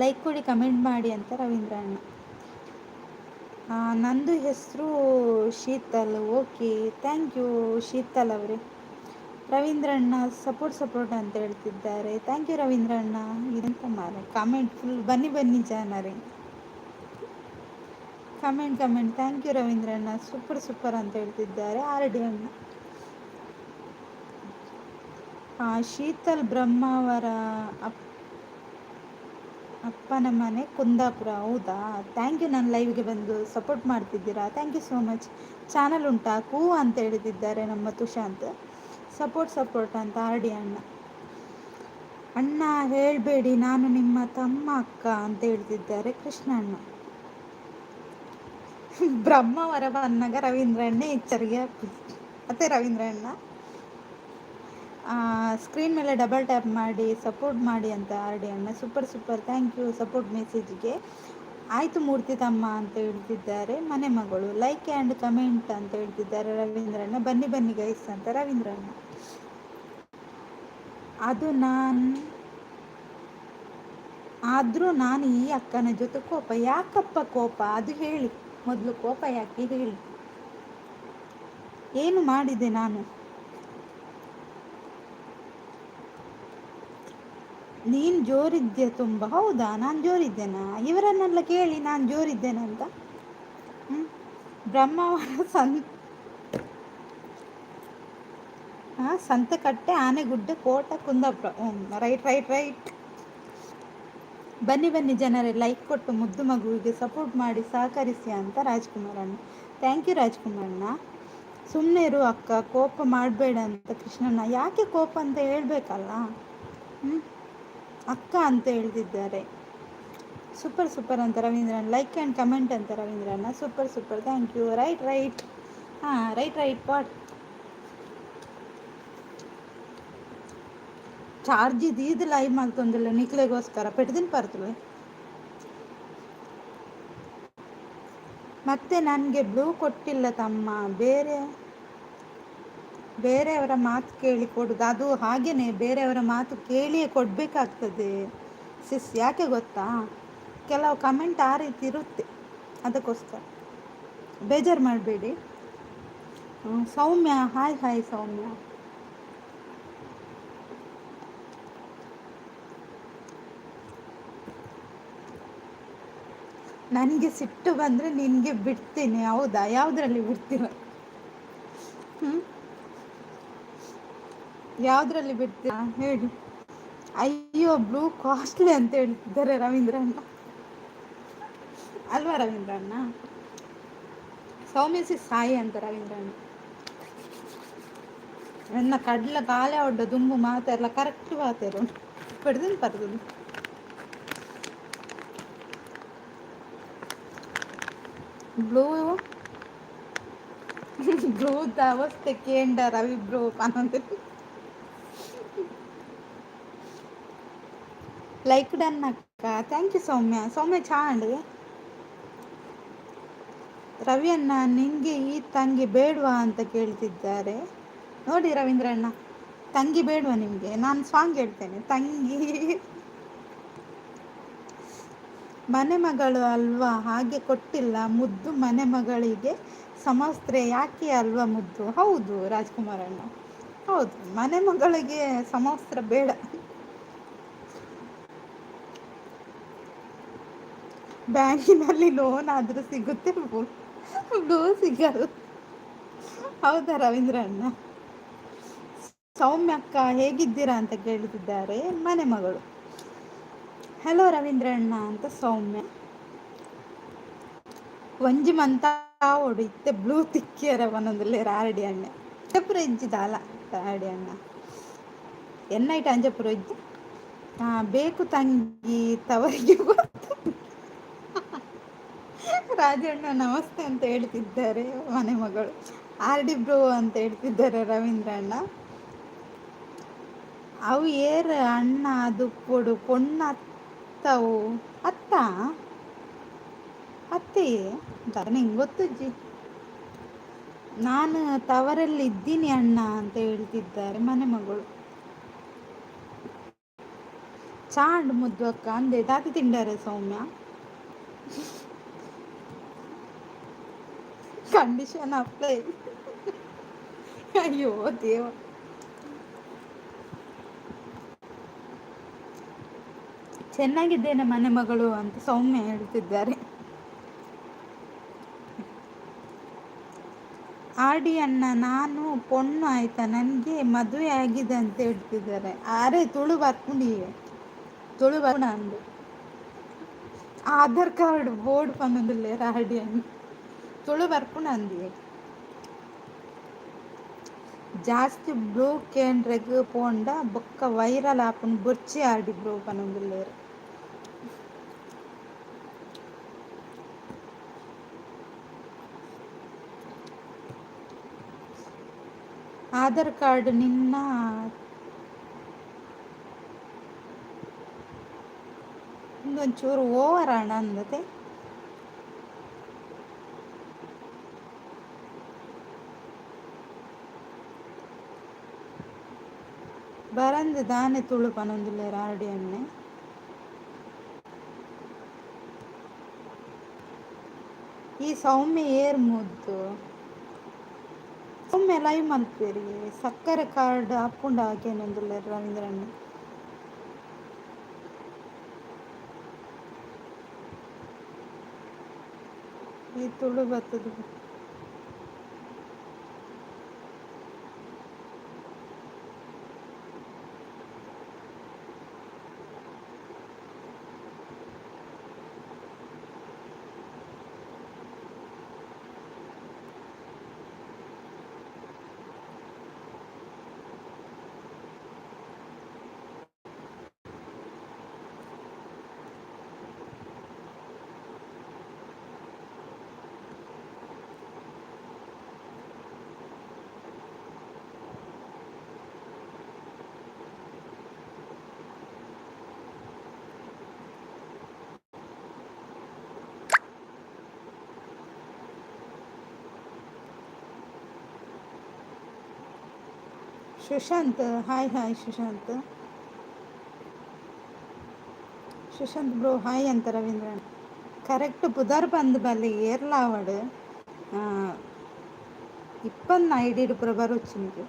ಲೈಕ್ ಕೊಡಿ, ಕಮೆಂಟ್ ಮಾಡಿ ಅಂತ ರವೀಂದ್ರ ಅಣ್ಣ. ನಂದು ಹೆಸರು Sheetal. Okay, thank you Sheetal ಅವರೇ. ರವೀಂದ್ರಣ್ಣ ಸಪೋರ್ಟ್ ಅಂತ ಹೇಳ್ತಿದ್ದಾರೆ. ಥ್ಯಾಂಕ್ ಯು ರವೀಂದ್ರಣ್ಣ. ಇದಂತ ಮಾರ ಕಮೆಂಟ್ ಫುಲ್ ಬನ್ನಿ ಜನರೇ, ಕಮೆಂಟ್ ಥ್ಯಾಂಕ್ ಯು ರವೀಂದ್ರಣ್ಣ. ಸೂಪರ್ ಅಂತ ಹೇಳ್ತಿದ್ದಾರೆ ಆರ್ ಡಿ ಅಣ್ಣ. ಶೀತಲ್ ಬ್ರಹ್ಮಾವರ ಅಪ್ಪನ ಮನೆ ಕುಂದಾಪುರ. ಹೌದಾ? ಥ್ಯಾಂಕ್ ಯು, ನನ್ನ ಲೈವ್ಗೆ ಬಂದು ಸಪೋರ್ಟ್ ಮಾಡ್ತಿದ್ದೀರಾ, thank you so much. Channel ಉಂಟಾ? ಕೂ ಅಂತ ಹೇಳ್ತಿದ್ದಾರೆ ನಮ್ಮ ತುಷಾಂತ್. ಸಪೋರ್ಟ್ ಅಂತ ಆರ್ ಡಿ ಅಣ್ಣ. ಅಣ್ಣ ಹೇಳ್ಬೇಡಿ, ನಾನು ನಿಮ್ಮ ತಮ್ಮ ಅಕ್ಕ ಅಂತ ಹೇಳ್ತಿದ್ದಾರೆ ಕೃಷ್ಣಣ್ಣ. ಬ್ರಹ್ಮವರ ಅನ್ನಗ ರವೀಂದ್ರಣ್ಣ ಎಚ್ಚರಿಕೆ ಆಗ್ತದೆ. ಮತ್ತೆ ರವೀಂದ್ರಣ್ಣ ಸ್ಕ್ರೀನ್ ಮೇಲೆ ಡಬಲ್ ಟ್ಯಾಪ್ ಮಾಡಿ ಸಪೋರ್ಟ್ ಮಾಡಿ ಅಂತ ಆರ್ ಡಿ ಅಣ್ಣ. Super super, thank you support ಮೆಸೇಜ್ಗೆ. ಆಯಿತು ಮೂರ್ತಿ ತಮ್ಮ ಅಂತ ಹೇಳ್ತಿದ್ದಾರೆ ಮನೆ ಮಗಳು. ಲೈಕ್ ಆ್ಯಂಡ್ ಕಮೆಂಟ್ ಅಂತ ಹೇಳ್ತಿದ್ದಾರೆ ರವೀಂದ್ರಣ್ಣ. ಬನ್ನಿ ಬನ್ನಿ ಗೈಸ್ ಅಂತ ರವೀಂದ್ರಣ್ಣ. ಅದು ನಾನು ಆದರೂ ನಾನು ಈ ಅಕ್ಕನ ಜೊತೆ ಕೋಪ. ಯಾಕಪ್ಪ ಕೋಪ ಅದು ಹೇಳಿ ಮೊದಲು. ಕೋಪ ಯಾಕೆ ಹೇಳಿ. ಏನು ಮಾಡಿದೆ ನಾನು? ನೀನು ಜೋರಿದ್ದೆ ತುಂಬ. ಹೌದಾ, ನಾನು ಜೋರಿದ್ದೇನಾ? ಇವರನ್ನೆಲ್ಲ ಕೇಳಿ ನಾನು ಜೋರಿದ್ದೇನಂತ. Brahmavar Santhekatte, Anegudde, Kota, Kundapur. Right right right. ಬನ್ನಿ ಬನ್ನಿ ಜನರೇ, ಲೈಕ್ ಕೊಟ್ಟು ಮುದ್ದು ಮಗುವಿಗೆ ಸಪೋರ್ಟ್ ಮಾಡಿ ಸಹಕರಿಸಿ ಅಂತ ರಾಜ್ಕುಮಾರಣ್ಣ. Thank you ರಾಜ್ಕುಮಾರಣ್ಣ. ಸುಮ್ಮನೆ ಇರು ಅಕ್ಕ, ಕೋಪ ಮಾಡಬೇಡ ಅಂತ ಕೃಷ್ಣಣ್ಣ. ಯಾಕೆ ಕೋಪ ಅಂತ ಹೇಳ್ಬೇಕಲ್ಲ. ಅಕ್ಕ ಅಂತ ಹೇಳ್ತಿದ್ದಾರೆ. ಸೂಪರ್ ಸೂಪರ್ ಅಂತ ರವೀಂದ್ರಣ್ಣ. ಲೈಕ್ ಆ್ಯಂಡ್ ಕಮೆಂಟ್ ಅಂತ ರವೀಂದ್ರಣ್ಣ. Super super, thank you. Right right. Right right ಪಾಟ್. ಚಾರ್ಜ್ ಇದು ಲೈವ್ ಮಾಡ್ತಂದಿಲ್ಲ ನಿಕ್ಲೆಗೋಸ್ಕರ ಪೆಟ್ದಿನ ಪರ್ತವೆ. ಮತ್ತೆ ನನಗೆ ಬ್ಲೂ ಕೊಟ್ಟಿಲ್ಲ ತಮ್ಮ. ಬೇರೆಯವರ ಮಾತು ಕೇಳಿ ಕೊಡೋದು, ಅದು ಹಾಗೇನೆ. ಬೇರೆಯವರ ಮಾತು ಕೇಳಿಯೇ ಕೊಡಬೇಕಾಗ್ತದೆ ಸಿಸ್. ಯಾಕೆ ಗೊತ್ತಾ, ಕೆಲವು ಕಮೆಂಟ್ ಆ ರೀತಿ ಇರುತ್ತೆ, ಅದಕ್ಕೋಸ್ಕರ ಬೇಜಾರು ಮಾಡಬೇಡಿ. ಸೌಮ್ಯ, ಹಾಯ್ ಹಾಯ್ ಸೌಮ್ಯ. ನನಗೆ ಸಿಟ್ಟು ಬಂದರೆ ನಿನಗೆ ಬಿಡ್ತೀನಿ. ಹೌದಾ, ಯಾವುದರಲ್ಲಿ ಬಿಡ್ತೀರ? ಯಾವುದರಲ್ಲಿ ಬಿಡ್ತೀರಾ ಹೇಳಿ. ಅಯ್ಯೋ, ಬ್ಲೂ ಕಾಸ್ಟ್ಲಿ ಅಂತ ಹೇಳ್ತಿದ್ದಾರೆ ರವೀಂದ್ರಣ್ಣ. ಅಲ್ವಾ ರವೀಂದ್ರಣ್ಣ? ಸೌಮ್ಯ ಸಾಯಿ ಅಂತ ರವೀಂದ್ರಣ್ಣ. ನನ್ನ ಕಡ್ಲ ಕಾಲೇ ಒಡ್ಡ ದುಂಬು ಮಾತೆಲ್ಲ ಕರೆಕ್ಟ್ ಮಾತೇರು ಪಡ್ದಿನ ಪರ್ದಿನ. ಬ್ಲೂ ಅವಸ್ಥೆ ಕೇಂಡ ರವಿ ಬ್ರೋ ಅನ್ನೋದು. ಲೈಕ್ ಡನ್ ಅಕ್ಕ. Thank you Soumya. ಸೌಮ್ಯ ಚಾಂಡ್. ರವಿಯಣ್ಣ, ನಿಂಗೆ ಈ ತಂಗಿ ಬೇಡವಾ ಅಂತ ಕೇಳ್ತಿದ್ದಾರೆ. ನೋಡಿ ರವೀಂದ್ರಣ್ಣ, ತಂಗಿ ಬೇಡವಾ ನಿಮಗೆ? ನಾನು ಸಾಂಗ್ ಹೇಳ್ತೇನೆ. ತಂಗಿ ಮನೆ ಮಗಳು ಅಲ್ವಾ, ಹಾಗೆ ಕೊಟ್ಟಿಲ್ಲ ಮುದ್ದು. ಮನೆ ಮಗಳಿಗೆ ಸಮಸ್ತ್ರೆ ಯಾಕೆ ಅಲ್ವಾ ಮುದ್ದು. ಹೌದು ರಾಜ್ಕುಮಾರಣ್ಣ, ಹೌದು. ಮನೆ ಮಗಳಿಗೆ ಸಮವಸ್ತ್ರ ಬೇಡ. ಬ್ಯಾಂಕಿನಲ್ಲಿ ಲೋನ್ ಆದರೂ ಸಿಗುತ್ತೆ, ಬ್ಲೂ ಸಿಗಲ್ಲ. ಹೌದಾ ರವೀಂದ್ರಣ್ಣ? ಸೌಮ್ಯ ಅಕ್ಕ ಹೇಗಿದ್ದೀರಾ ಅಂತ ಕೇಳ್ತಿದ್ದಾರೆ ಮನೆ ಮಗಳು. ಹಲೋ ರವೀಂದ್ರಣ್ಣ ಅಂತ ಸೌಮ್ಯ. ಒಂಜಿ ಮಂತ ಹೊಡಿತ್ತೆ ಬ್ಲೂ ತಿಕ್ಕಿಯರ ಒಂದೊಂದಲ್ಲಿ ರಾರಡಿ ಅಣ್ಣ. ಅಂಜಪುರ ಇಜ್ಜಿದಾಲ ರಾರಡಿ ಅಣ್ಣ. ಎನ್ನೈಟ್ ಅಂಜಪುರ ಇಜ್ಜಿ. ಬೇಕು ತಂಗಿ ತವರಿಗೆ ಗೊತ್ತು. ರಾಜಣ್ಣ ನಮಸ್ತೆ ಅಂತ ಹೇಳ್ತಿದ್ದಾರೆ ಮನೆ ಮಗಳು. ಆರ್ ಡಿ ಬ್ರೋ ಅಂತ ಹೇಳ್ತಿದ್ದಾರೆ ರವೀಂದ್ರಣ್ಣ. ಅವು ಏರು ಅಣ್ಣ ಅದು ಕೊಡು ಪೊಣ್ಣ ಅತ್ತವು. ಅತ್ತ ಅತ್ತೆಯೇ ನಿಂಗೆ ಗೊತ್ತಜ್ಜಿ. ನಾನು ತವರಲ್ಲಿ ಇದ್ದೀನಿ ಅಣ್ಣ ಅಂತ ಹೇಳ್ತಿದ್ದಾರೆ ಮನೆ ಮಗಳು. ಚಾಂಡ್ ಮುದ್ದು ಅಕ್ಕ ಅಂದೆ ತಾತಿ ತಿಂಡಾರೆ ಸೌಮ್ಯ. Condition apply. ಅಯ್ಯೋ ದೇವ. ಚೆನ್ನಾಗಿದ್ದೇನೆ ಮನೆ ಮಗಳು ಅಂತ ಸೌಮ್ಯ ಹೇಳ್ತಿದ್ದಾರೆ. ಆಡಿ ಅಣ್ಣ, ನಾನು ಪೊಣ್ಣು ಆಯ್ತಾ, ನನಗೆ ಮದುವೆ ಆಗಿದೆ ಅಂತ ಹೇಳ್ತಿದ್ದಾರೆ. ಅರೆ ತುಳು ಬರ್ಕೊಂಡು ಅಂದು ಆಧಾರ್ ಕಾರ್ಡ್ ಬೋರ್ಡ್ ಪನ್ನೊಂದಿಲ್ಲ ರಾಡಿ ಅಣ್ಣ. ತುಳು ಬರ್ಕೊಂಡು ಅಂದಿ. ಜಾಸ್ತಿ ಬ್ಲೂ ಕೇಂದ್ರಗ್ ಪೋಂಡ ಬೊಕ್ಕ ವೈರಲ್ ಆಪುನ್ ಬೊರ್ಚಿ ಆಡಿ ಬ್ರೋ ಪನೊಂದುಲ್ಲೇರ್. ಆಧಾರ್ ಕಾರ್ಡ್ ನಿನ್ನ ಇಂದೊಂಚೂರು ಓವರ್ ಆಣ ಅಂದತೆ. ಬರಂದ್ ದಾನೆ ತುಳು ಪನೊಂದುಲ್ಲೇರ್ ಆರ್.ಡಿ ಎನ್ನೆ. ಈ ಸೌಮ್ಯ ಏರ್ ಮುದ್ದು ಸೌಮ್ಯ ಲೈವ್ ಮಲ್ಪೇರಿ ಸಕ್ಕರೆ ಕಾರ್ಡ್ ಅಪ್ಪುಂಡ ಹಾಕೇನೊಂದುಲ್ಲೇರ್ ರವೀಂದ್ರಣ್ಣ. ಈ ತುಳು ಬತ್ತದ Sushant hi hi Sushant. Sushant bro hi ಅಂತ ರವೀಂದ್ರಣ್ಣ. ಕರೆಕ್ಟ್ ಪುದರ್ ಬಂದು ಬಲ್ಲಿ ಏರ್ಲಾವಡ್ ಇಪ್ಪನ್ನ ಐಡಿಡ್ ಪುರ ಬರೋಚ್ಚಿನಿಗೆ.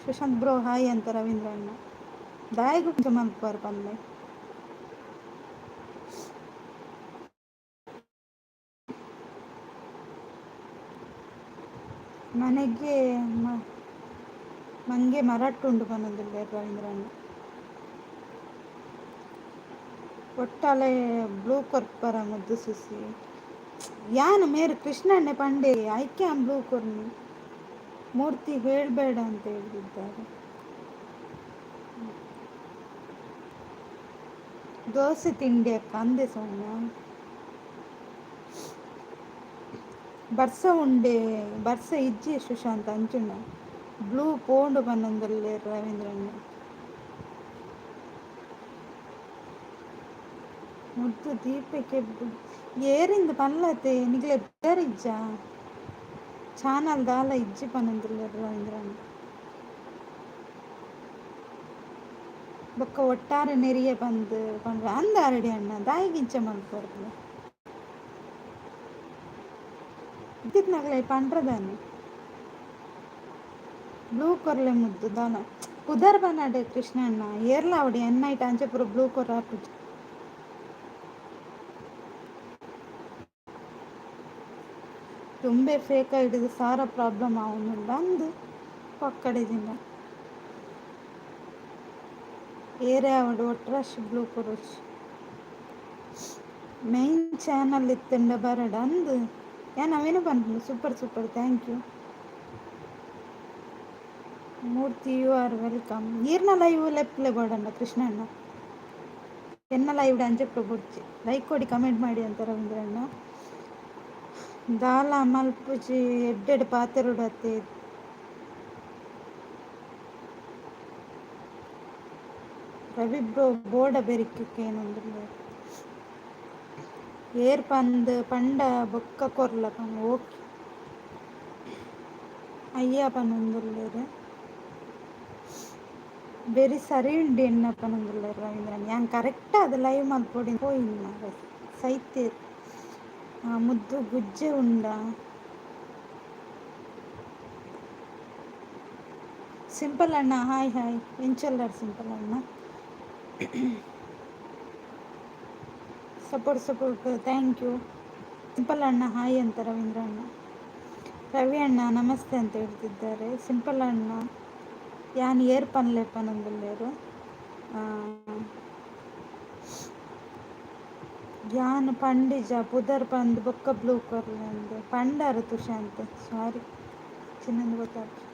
ಸುಶಾಂತ್ ಬ್ರೋ ಹಾಯ್ ಅಂತ ರವೀಂದ್ರಣ್ಣ. ದಾಯಗ ಕೊಂಚ ಮಲ್ಪರ್ ಪಲ್ಲೆ ಮನೆಗೆ ಮಂಗೆ ಮರಟ್ಟುಂಡು ಪನೊಂದುಲ್ಲೇರ್ ರವೀಂದ್ರಣ್ಣ. ಒಟ್ಟಾಲೆ ಬ್ಲೂ ಕೊರ್ಪರ ಮುದ್ದು ಸುಸಿ ಯಾನ್ ಮೇರು ಕೃಷ್ಣಣ್ಣೆ ಪಂಡೆ ಐಕ್ಯ ಬ್ಲೂ ಕೊರ್ನಿ ಮೂರ್ತಿ ಹೇಳ್ಬೇಡ ಅಂತ ಹೇಳಿದ್ದಾರೆ. ದೋಸೆ ತಿಂಡಿ ಅಕ್ಕ ಅಂದೆ ಸೌಮ್ಯ. ಬರ್ಸ ಉಂಡೆ ಬರ್ಸ ಇಜ್ಜಿ ಸುಶಾಂತ್ ಅಂಚುಂಡ ಬ್ಲೂ ಪೋಂಡು ಪನ್ನೊಂದುಲ್ಲೇರ್ ರವೀಂದ್ರಣ್ಣ. ಮುದ್ದು ದೀಪಕ್ಕೆ ಏರಿಂದ ಪಲ್ಲತೆ ನಿಗ್ಲೆ ಬೇರಿಜ್ಜ ಚಾನಲ್ ದಾಲ ಇಜ್ಜಿ ಪನೊಂದುಲ್ಲೇರ್ ರವೀಂದ್ರಣ್ಣ. ಬೊಕ್ಕ ಒಟ್ಟಾರೆ ನೆರಿಯ ಬಂದು ಪಂಡ್ರೆ ಅಂದ ಆರ್ಡಿ ಅಣ್ಣ ದಾಯಿಗಿಂಚ ಮಲ್ಪೊರ್ಲು ಇದ್ದಿತ್ ನಗಲೆ ಪಂಡ್ರದಾನೆ ಬ್ಲೂ ಕೊರ್ಲೆ ಮುದ್ದು ದಾನ ಪುದರ್ ಬನಾಡೆ ಕೃಷ್ಣಣ್ಣ ಏರ್ಲ ಅವಡಿ ಎನ್ನೈಟ್ ಅಂಚೆ ಪುರ ಬ್ಲೂ ಕೊರ್ ಹಾಪುಜಿ. ತುಂಬೆ ಫೇಕ್ ಹಿಡಿದು ಸಾರ ಪ್ರಾಬ್ಲಮ್ ಆവുന്നുണ്ട് ಅಂದು ಪಕ್ಕಡಿದಿಂದ ಏರೆ ಅವಡು ಒಟ್ರಾಶ್ ಬ್ಲೂ ಕೊರೋಚ್ ಮೈನ್ ಚಾನಲ್ ಇತ್ತಂಡ ಬರಡ ಅಂದು ಯಾನ್ ಅವೇನು ಪನ್ಪುಂಡು super super thank you Murthy you are welcome. ಈರ್ನ ಲೈವ್ ಲೆಪ್ಲೆ ಬೋಡಣ್ಣ ಕೃಷ್ಣಣ್ಣ ಎನ್ನ ಲೈವ್ ಅಂಚೆ ಪ್ರೊಬುಡ್ಚಿ ಲೈಕ್ ಕೊಡಿ ಕಮೆಂಟ್ ಮಾಡಿ ಅಂತ ರವೀಂದ್ರಣ್ಣ. ದಾಲ ಮಲ್ಪುಜಿ ಎಡ್ಡೆಡ್ ಪಾತೆರುಡತ್ತೆ ರವಿ ಬ್ರೋ ಬೋಡ ಬೆರಿಕ್ಕೇನೊಂದುಲ್ಲೆ ಏರ್ ಪಂದ್ ಪಂಡ ಬೊಕ್ಕ ಕೊರ್ಲ ಪಂಡ ಓಕೆ ಅಯ್ಯ ಪನೊಂದುಲ್ಲೇರ್ ಬೆರಿ ಸರಿ ಉಂಡು ಎನ್ನ ಪನೊಂದುಲ್ಲೇರ್ ರವೀಂದ್ರಣ್ಣ. ಯಾನ್ ಕರೆಕ್ಟ್ ಅದು ಲೈವ್ ಮಲ್ಪೊಡಿ ಪೋಯಿನ್ನ ಸೈತೆ ಮುದ್ದು ಗುಜ್ಜೆ ಉಂಡ ಸಿಂಪಲ್ ಅಣ್ಣ ಹಾಯ್ ಹಾಯ್ ಎಂಚಲ್ಲರ್ ಸಿಂಪಲ್ ಅಣ್ಣ ಸಪೋರ್ಟ್ ಥ್ಯಾಂಕ್ ಯು. ಸಿಂಪಲ್ ಅಣ್ಣ ಹಾಯ್ ಅಂತ ರವೀಂದ್ರ ಅಣ್ಣ. ರವಿ ಅಣ್ಣ ನಮಸ್ತೆ ಅಂತ ಹೇಳ್ತಿದ್ದಾರೆ. ಸಿಂಪಲ್ ಅಣ್ಣ ಯಾನ್ ಏರ್ ಪನ್ಲೆ ಪನೊಂದುಲ್ಲೇರು ಯಾನ್ ಪಂಡಿಜ ಪುದರ್ ಪಂದ್ ಬೊಕ್ಕ ಬ್ಲೂ ಕೊರ್ಲೆ ಪಂಡಾರು ತುಷಾಂತ್ ಸಾರಿ ಚಿನ್ನಂದು ಗೊತ್ತಾಗ್ತದೆ.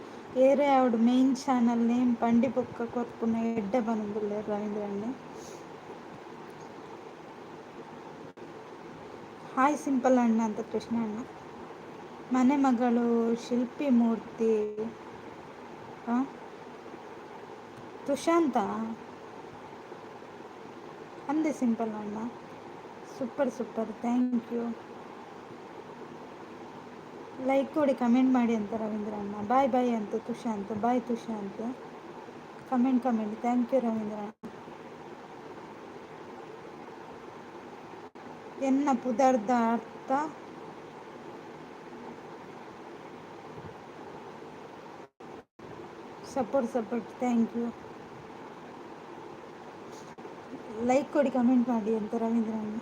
ಏರೆ ఆవిడ మెయిన్ ఛానల్ నేమ్ పండిపొక్క కొరుకున్న ఎడ్డ పనుందిలే రవీంద్రని. ಹಾಯ್ ಸಿಂಪಲ್ ಅಣ್ಣ ಅಂತ ಕೃಷ್ಣ ಅಣ್ಣ. ಮನೆ ಮಗಳು ಶಿಲ್ಪಿ ಮೂರ್ತಿ ತುಷಾಂತ ಅಂದೆ ಸಿಂಪಲ್ ಅಣ್ಣ. Super super, thank you. Like ಕೊಡಿ, ಕಮೆಂಟ್ ಮಾಡಿ ಅಂತ ರವೀಂದ್ರ ಅಣ್ಣ. ಬಾಯ್ ಬಾಯ್ ಅಂತ Tushant. Bye Tushant. Comment thank you Ravindra ಅಣ್ಣ. ಎನ್ನ ಪುದರ್ದ ಅರ್ಥ ಸಪೋರ್ಟ್ ಥ್ಯಾಂಕ್ ಯು. ಲೈಕ್ ಕೊಡಿ, ಕಮೆಂಟ್ ಮಾಡಿ ಅಂತ ರವೀಂದ್ರ ಅಣ್ಣ.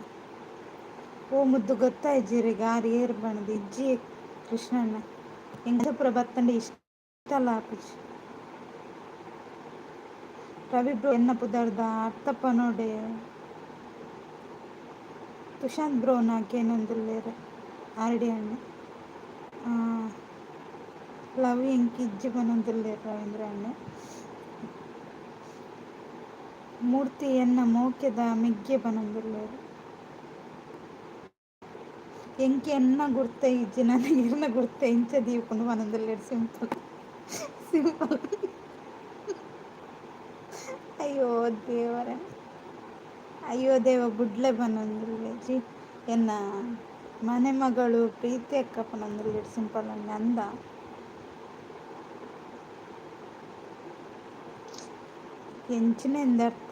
ಓ ಮುದ್ದು ಗೊತ್ತಾಯ್ತು ಗಾರಿ ಏರ್ ಬಣದು ಇಜ್ಜಿ ಕೃಷ್ಣಣ್ಣ ಎಂಗಪುರ ಬತ್ತಂಡೆ ಇಷ್ಟಲ್ಲ ಆಪಿಚ್ ರವಿ ಬ್ರೋ ಎನ್ನ ಪುದರ್ದ ಅರ್ಥಪ್ಪ ನೋಡೆ ತುಷಾಂತ್ ಬ್ರೋ ನಾಕೇನೊಂದುಲ್ಲೇರು ಆರ್ಡಿ ಅಣ್ಣ ಲವ್ ಎಂಕಿ ಇಜ್ಜಿ ಬನೊಂದುಲ್ಲೇರು ರವೀಂದ್ರ ಅಣ್ಣ. ಮೂರ್ತಿ ಎನ್ನ ಮೋಕೆದ ಮಿಗ್ಗೆ ಬನೊಂದುಲ್ಲೇರು ಎಂಕಿ ಎನ್ನ ಗುರ್ತ ಇಜ್ಜಿ ನನಗೆ ಇರ್ನ ಗುರ್ತ ಇಂಚ ದೀಪುಂಡು ಬನೊಂದುಲ್ಲೇರು. ಸಿಂಪಲ್ ಅಯ್ಯೋ ದೇವರೇ, ಅಯ್ಯೋ ದೇವ ಬುಡ್ಲೆ ಬನೊಂದುಲ್ಲೆ ಜಿ ಎನ್ನ ಮನೆ ಮಗಳು ಪ್ರೀತಿ ಅಕ್ಕ ಬನೊಂದುಲ್ಲೇರು ಸಿಂಪಲ್ ಅಣ್ಣ ಅಂದ. ಎಂಚಿನ ಎಂದರ್ಥ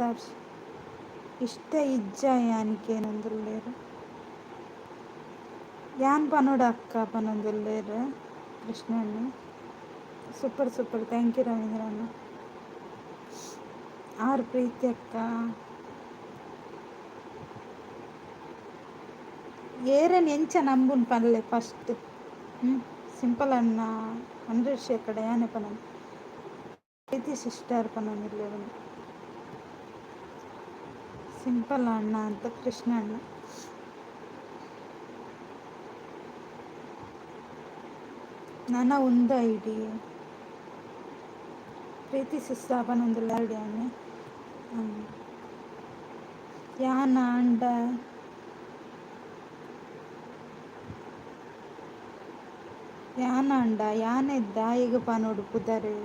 ಇಷ್ಟ ಇಜ್ಜ ಯಾನಿಕೇನೊಂದುಲ್ಲೇರು ಯಾನ್ ಪನೋಡ ಅಕ್ಕ ಪನೊಂದುಲ್ಲೇರು Krishnanna. Super thank you Ravindra ಅಣ್ಣ. ಆರು ಪ್ರೀತಿ ಅಕ್ಕ ಏರೇನು ಎಂಚ ನಂಬುನ್ ಪಲ್ಲೆ ಫಸ್ಟ್ ಸಿಂಪಲ್ ಅಣ್ಣ 100% ಯಾನೆ ಪನೊಂದು ಪ್ರೀತಿ ಸಿಸ್ಟರ್ ಪನೊಂದುಲ್ಲೇರು ಸಿಂಪಲ್ ಅಣ್ಣ ಅಂತ ಕೃಷ್ಣ ಅಣ್ಣ. ನನ್ನ ಒಂದು ಐಡಿ ಪ್ರೀತಿ ಸಿಸ್ಟಾಪನ ಒಂದು ಐಡಿ ಅಣ್ಣ. ಯಾನ ಅಂಡ ಯಾನೆದ್ದ ಈಗ ಪನೋಡು ಪುದರೆ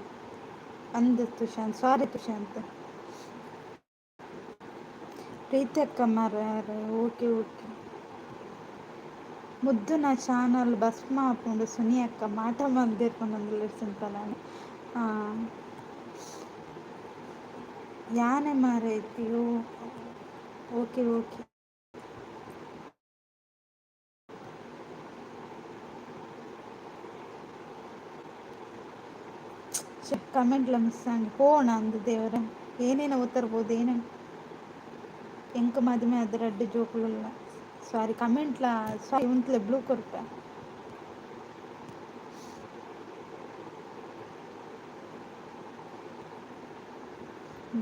ಅಂದ ತುಷಾಂತ್. ಸಾರಿ ತುಷಾಂತ್. ಪ್ರೀತಿ ಅಕ್ಕ ಮರ ಓಕೆ. ಮುದ್ದು ನಾ ಚಾನಲ್ ಭಸ್ಮ ಹಾಕೊಂಡು ಸುನಿ ಅಕ್ಕ ಮಾಟ ಮಂದಿರ್ಕೊಂಡು ಸಿಂಪಲ್ ಅಣ್ಣ. ಯಾನೆ ಮಾರೈತಿ ಓಕೆ. ಕಮೆಂಟ್ಲ ಮಿಸ್ ಆಗಿ ಹೋಣ ಅಂದ ದೇವರ ಏನೇನೋ ಓದ್ತಿರ್ಬೋದು. ಏನೇನು ಎಂಕ ಮದುವೆ ಅದು ರಡ್ಡು ಜೋಕುಲಿಲ್ಲ. ಸಾರಿ ಕಮೆಂಟ್ಲ ಸಾರಿ ಉಂಟ್ಲೆ ಬ್ಲೂ ಕೊರ್ಪ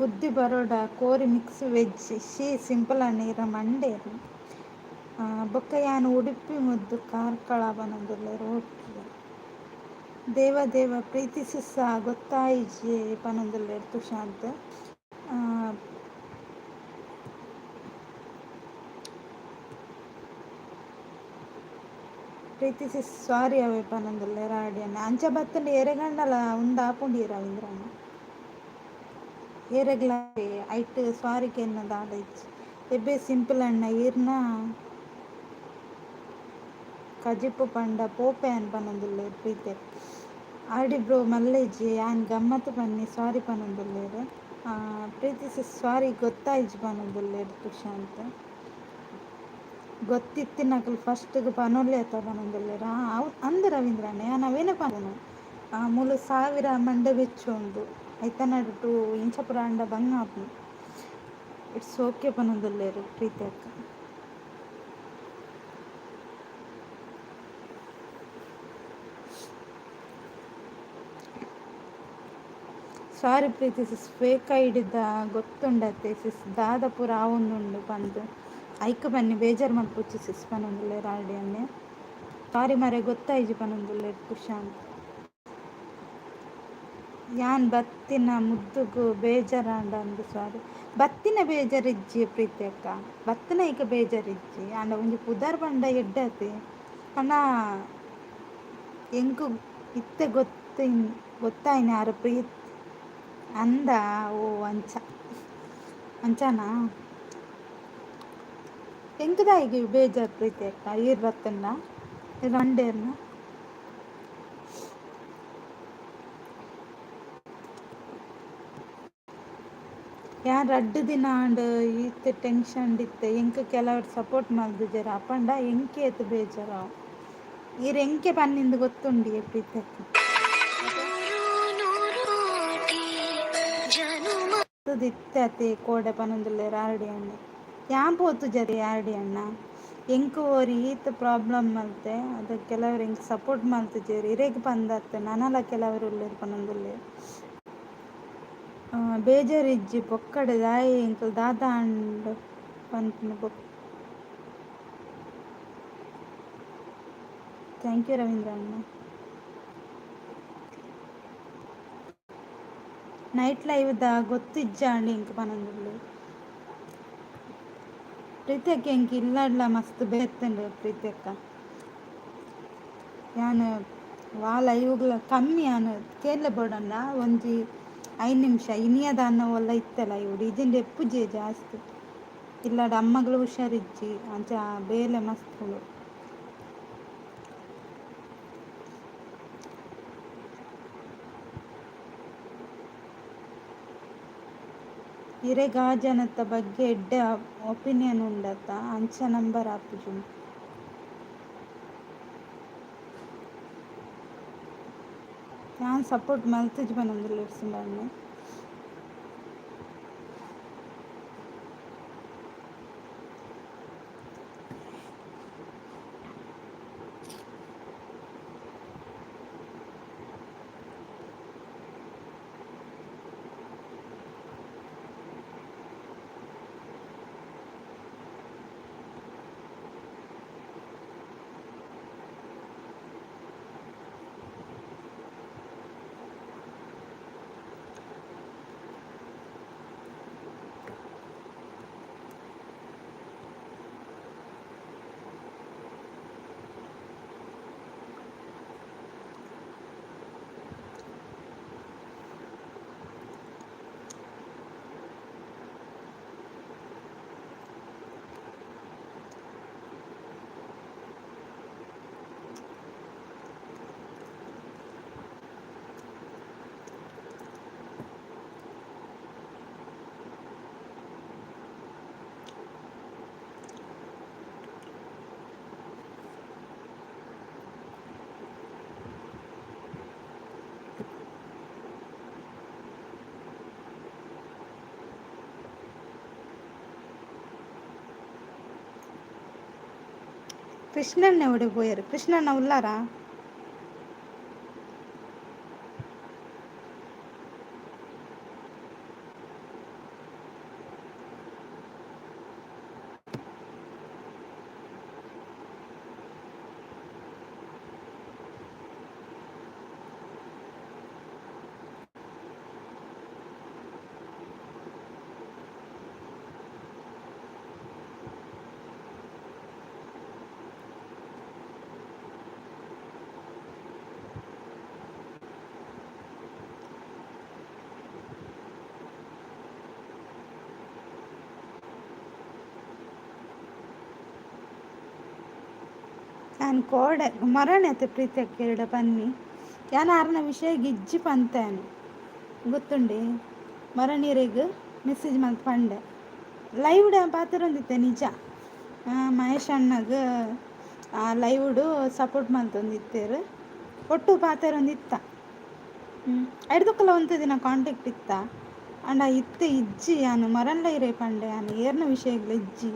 ಬುದ್ಧಿ ಬರೋಡ ಕೋರಿ ಮಿಕ್ಸ್ ವೆಜ್ ಶೀ ಸಿಂಪಲ್ ನೀರ ಮಂಡೇ ಬೊಕ್ಕ ಯಾನು ಉಡುಪಿ ಮುದ್ದು ಕಾರ್ಕಳ ಪನೊಂದುಲ್ಲೇರು ಓಕೆ. ದೇವ ಪ್ರೀತಿಸಿಸ ಗೊತ್ತಾಯಿಜಿ ಪನೊಂದುಲ್ಲೇರು ತುಷಾಂತ್. ಪ್ರೀತಿಸಿ ಸಾರಿ ಅವೇ ಪನೊಂದುಲ್ಲೇರು ಆಡಿಯನ್ನ ಅಂಚ ಬತ್ತಂಡೆ ಎರೆಗಂಡಲ ಆಪುಂಡಿ ರವೀಂದ್ರ ಅಣ್ಣ. ಏರೆಗ್ಲ ಐಟ್ ಸ್ವಾರಿಗೆ ಎನ್ನದ ಆಡೈತಿ ಎಬ್ಬೆ ಸಿಂಪಲ್ ಅಣ್ಣ ಈರ್ನ ಕಜಿಪ್ಪು ಪಂಡ ಪೋಪೆ ಅನ್ ಪನೊಂದುಲ್ಲೇರು ಪ್ರೀತಿ ಆಡಿ ಬ್ರೋ ಮಲ್ಲೇಜಿ ಯಾನ್ ಗಮ್ಮತ್ತು ಪನ್ನಿ ಸಾರಿ ಪನೊಂದುಲ್ಲೇರು ಪ್ರೀತಿಸಿ ಸಾರಿ ಗೊತ್ತಾಯ್ಜಿ ಪನೊಂದುಲ್ಲೇರು ತುಷಾಂತ್. ಗೊತ್ತಿತ್ತಿನಕಲ್ ಫಸ್ಟ್ಗೆ ಪನೊಲ್ಲೆ ಅತ್ತ ಪನೊಂದುಲ್ಲೇರು ಅಂದ ರವೀಂದ್ರ ಅಣ್ಣ ಯಾನ್ ಅವೇನೇ ಪನೋನು 3,000 ಮಂಡೆ ಬೆಚ್ಚುಂಡು ಐತನಡು ಟು ಇಂಚಪುರ ಅಂಡ ಬಂಗ ಆಪುಂಡು. ಇಟ್ಸ್ ಓಕೆ ಪನೊಂದುಲ್ಲೇರು ಪ್ರೀತಿ ಅಕ್ಕ. ಸಾರಿ ಪ್ರೀತಿ ಸಿಸ್ ಫೇಕ್ ಐಡಿದ ಗೊತ್ತುಂಡತ್ತೆ ಸಿಸ್ ದಾದ ಪೂರ ಆವೊಂದುಂಡು ಪಂದು ಐಕ್ ಬನ್ನಿ ಬೇಜಾರು ಮಲ್ಪುಚ್ಚಿ ಸಿಸ್ ಪನೊಂದುಲ್ಲೇರು ಆಲ್ಡಿ ಅನ್ನೆ. ಸಾರಿ ಮರೆ ಗೊತ್ತಾಯ್ಜಿ ಪನೊಂದುಲ್ಲೇರು ತುಷಾಂತ್. ಯಾನ್ ಬತ್ತಿನ ಮುದ್ದುಗು ಬೇಜಾರಾಂಡ ಅಂದು ಸಾರಿ ಬತ್ತಿನ ಬೇಜಾರಿಜ್ಜಿ ಪ್ರೀತಿ ಅಕ್ಕ ಬತ್ತಿನ ಈಗ ಬೇಜಾರಿಜ್ಜಿ ಅಂಡ ಒಂಜಿ ಪುದರ್ ಪಂಡ ಎಡ್ಡತೆ ಅಣ್ಣ ಎಂಕು ಇತ್ತೆ ಗೊತ್ತಾಯಿನ ಯಾರು ಪ್ರೀತಿ ಅಂದ ಓ ಅಂಚನಾ ಎಂಕದಾಯಿಗೆ ಬೇಜಾರು ಪ್ರೀತಿ ಅಕ್ಕ ಈರ್ ಬತ್ತನ್ನ ರಂಡೇರ್ನ ಯಾನ್ ರಡ್ಡು ದಿನ ಆಂಡ್ ಈತ್ ಟೆನ್ಷನ್ ಇತ್ತೆ ಎಂಕ್ ಕೆಲವರು ಸಪೋರ್ಟ್ ಮಲ್ದಿಜರ ಅಪಂಡ ಎಂಕೆ ಏತ್ ಬೇಜಾರ ಈರ್ ಎಂಕೆ ಪನ್ನಿಂದು ಗೊತ್ತುಂಡಿ ಪ್ರೀತಿ ಅಕ್ಕ ಇತ್ತೆ ಅತ್ತೆ ಕೋಡೆ ಪನೊಂದುಲ್ಲೆರ್ ಆರ್ಡಿ ಅಣ್ಣ ಯಾನ್ ಪೋತು ಜರಿ ಆರ್ಡಿ ಅಣ್ಣ ಎಂಕ್ ಓರಿ ಈತ್ ಪ್ರಾಬ್ಲಮ್ ಮಲ್ತೆ ಅದು ಕೆಲವರು ಎಂಕ್ ಸಪೋರ್ಟ್ ಮಲ್ತಿಜೆರ್ ಇರೆಗ್ ಪಂದತ್ತೆ ನನಲ ಕೆಲವರು ಉಲ್ಲೆರ್ ಪನೊಂದುಲ್ಲೆರ್ ಬೇಜಾರಿಜ್ಜಿ ಪೊಕ್ಕಡೆ ದಾಯಿ ಎಂಕಲ್ ದಾದ ಅಂಡ್ ಪನ್ಪುನ ಥ್ಯಾಂಕ್ ಯು ರವೀಂದ್ರ ಅಣ್ಣ ನೈಟ್ ಲೈವ್ದ ಗೊತ್ತಿಜ್ಜಾಂಡ್ ಎಂಕ್ ಪನೊಂದುಲ್ಲೆ ಪ್ರೀತಿ ಅಕ್ಕ ಎಂಕ್ ಇಲ್ಲಡ್ಲ ಮಸ್ತ್ ಬೇತ್ತಂಡು ಪ್ರೀತಿ ಅಕ್ಕ ಯಾನ್ ವಾ ಲೈವ್ಗ್ಲ ಕಮ್ಮಿ ಯಾನ್ ಕೇರಳ ಬೋಡಂಡ ಒಂಜಿ 5 ನಿಮಿಷ ಇನಿಯದ ಅನ್ನ ಒಲ್ಲ ಇತ್ತೆ ಲೈವ್ ಇಜಂಡ್ ಎಪ್ಪುಜಿ ಜಾಸ್ತಿ ಇಲ್ಲಡ ಅಮ್ಮಗಳು ಹುಷಾರಿಜ್ಜಿ ಅಂಚ ಬೇಲೆ ಮಸ್ತ್ ಇರೆ ಗಾಜನತ್ತ ಬಗ್ಗೆ ಎಡ್ಡೆ ಒಪಿನಿಯನ್ ಉಂಡತ್ತ ಅಂಚ ನಂಬರ್ ಆಪುಜಿ ನಾನು ಸಪೋರ್ಟ್ ಮಲ್ತಿಜ್ ಪನೊಂದುಲ್ಲೆ ಇರ್ಸುಂಡನೆ ಕೃಷ್ಣಣ್ಣ ಎവിടെ పోయారు కృష్ణన్న ఉన్నారా ನಾನು ಕೋಡೆ ಮರಣ ಅತ್ತೆ ಪ್ರೀತಿ ಕೇರಡ ಬನ್ನಿ ಯಾನ ಆರ್ನ ವಿಷಯ ಗಿಜ್ಜಿ ಪಂತಾನು ಗೊತ್ತುಂಡಿ ಮರಣೀರೆಗ್ ಮೆಸೇಜ್ ಮಲ್ತ್ ಪಂಡೆ ಲೈವ್ಡ್ ಪಾತಿರೊಂದಿತ್ತೆ ನಿಜ ಮಹೇಶ್ ಅಣ್ಣಗ್ ಲೈವ್ಡು ಸಪೋರ್ಟ್ ಮಲ್ತೊಂದಿತ್ತೇರು ಒಟ್ಟು ಪಾತೆರೊಂದಿತ್ತ ಐಡ್ದಕ್ಕಲ ಒಂತ ದಿನ ಕಾಂಟ್ಯಾಕ್ಟ್ ಇತ್ತ ಅಂಡ ಇತ್ತೆ ಇಜ್ಜಿ ಯಾನು ಮರಣ್ಲ ಇರೇ ಪಂಡೆ ಯಾನು ಏರ್ನ ವಿಷಯಗಳು ಇಜ್ಜಿ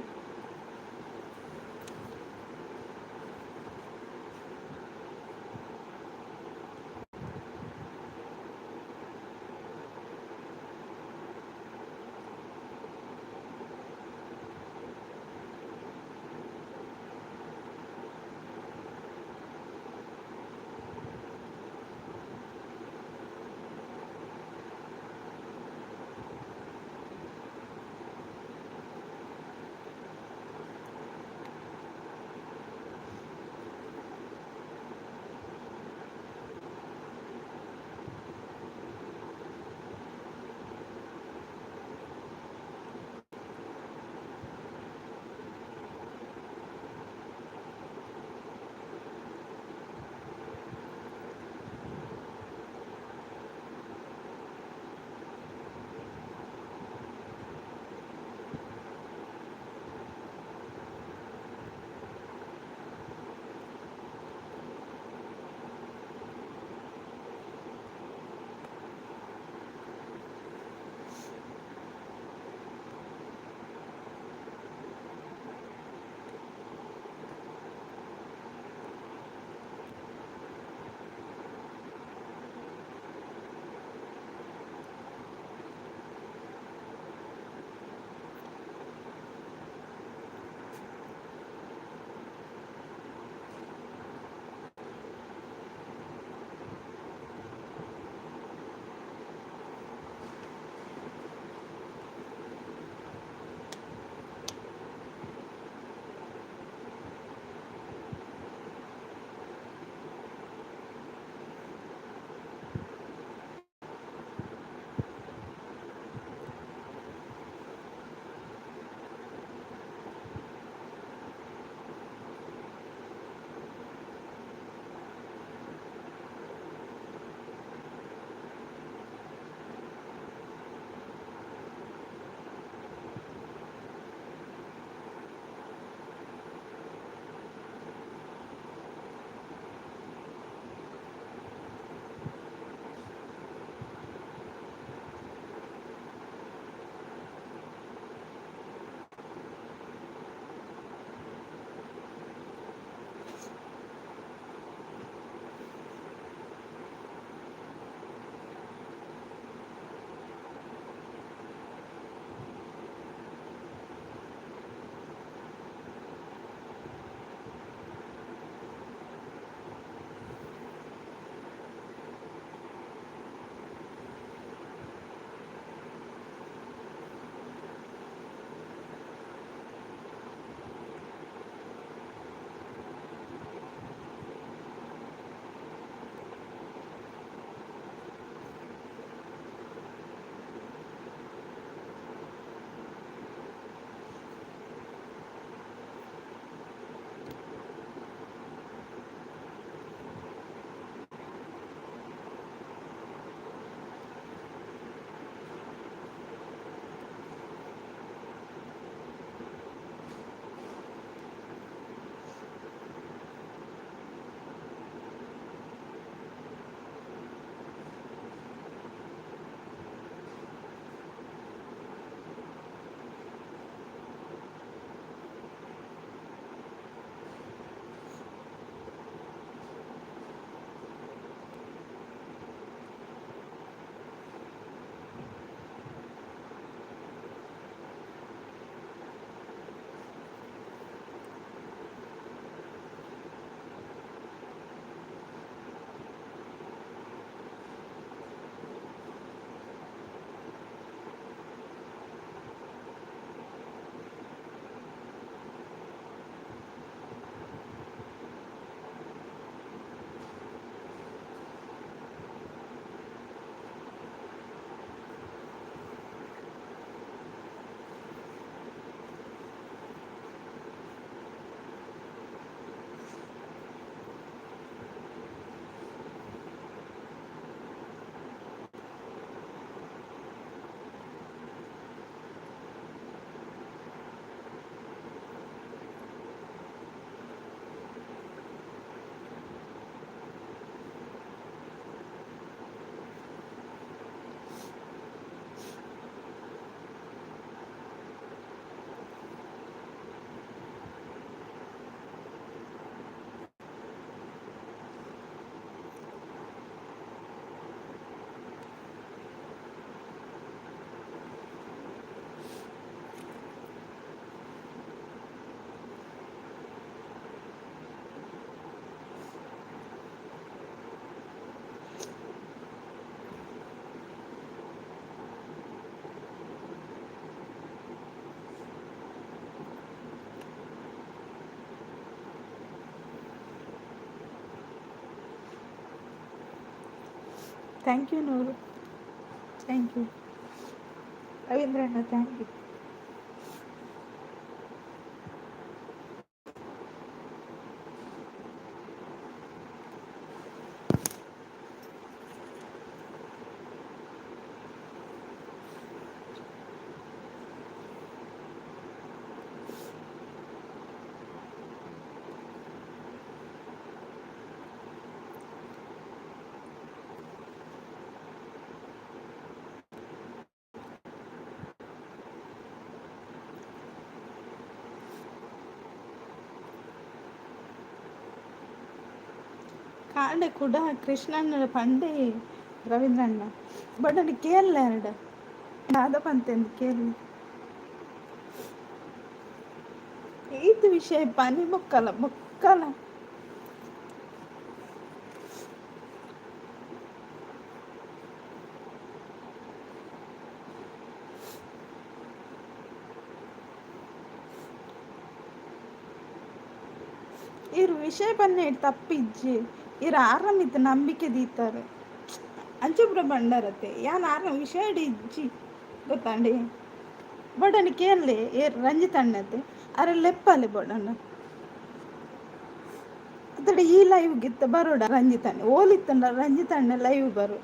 ಥ್ಯಾಂಕ್ ಯು ನೂರು. ಥ್ಯಾಂಕ್ ಯು ರವೀಂದ್ರಣ್ಣ, ಥ್ಯಾಂಕ್ ಯು. ಕಾಂಡೆ ಕೂಡ ಕೃಷ್ಣಣ್ಣ ಪಂಡೆ ರವೀಂದ್ರಣ್ಣ ಬಡನಿ ಕೇಳಲ ಎರಡು ಯಾವ್ದೋ ಪಂತೆಂದು ಕೇಳಿ ಇದು ವಿಷಯ ಪನಿ ಬೊಕ್ಕಲ ಬೊಕ್ಕಲ ಇರು ವಿಷಯ ಪನ್ನೆ ತಪ್ಪಿಜ್ಜಿ ಇರು ಆರಾಮಿತ್ತು ನಂಬಿಕೆ ದೀತಾರೆ ಅಂಚುಬ್ರ ಬಂಡಾರತ್ತೆ ಯಾನ್ ಆರಾಮ ವಿಷಯ ಇಜ್ಜಿ ಗೊತ್ತಾಂಡಿ ಬೊಡನಿ ಕೇಳಲೆ ಏರು ರಂಜಿತ್ ಅಣ್ಣತೆ ಅರೆ ಲೆಪ್ಪಲೆ ಬೊಡಣ್ಣ ಅತಡೆ ಈ ಲೈವ್ ಗಿತ್ತ ಬರೋಡ ರಂಜಿತ್ ಅಣ್ಣ ಓಲಿತ್ತಂಡ ರಂಜಿತ್ ಅಣ್ಣ ಲೈವ್ ಬರು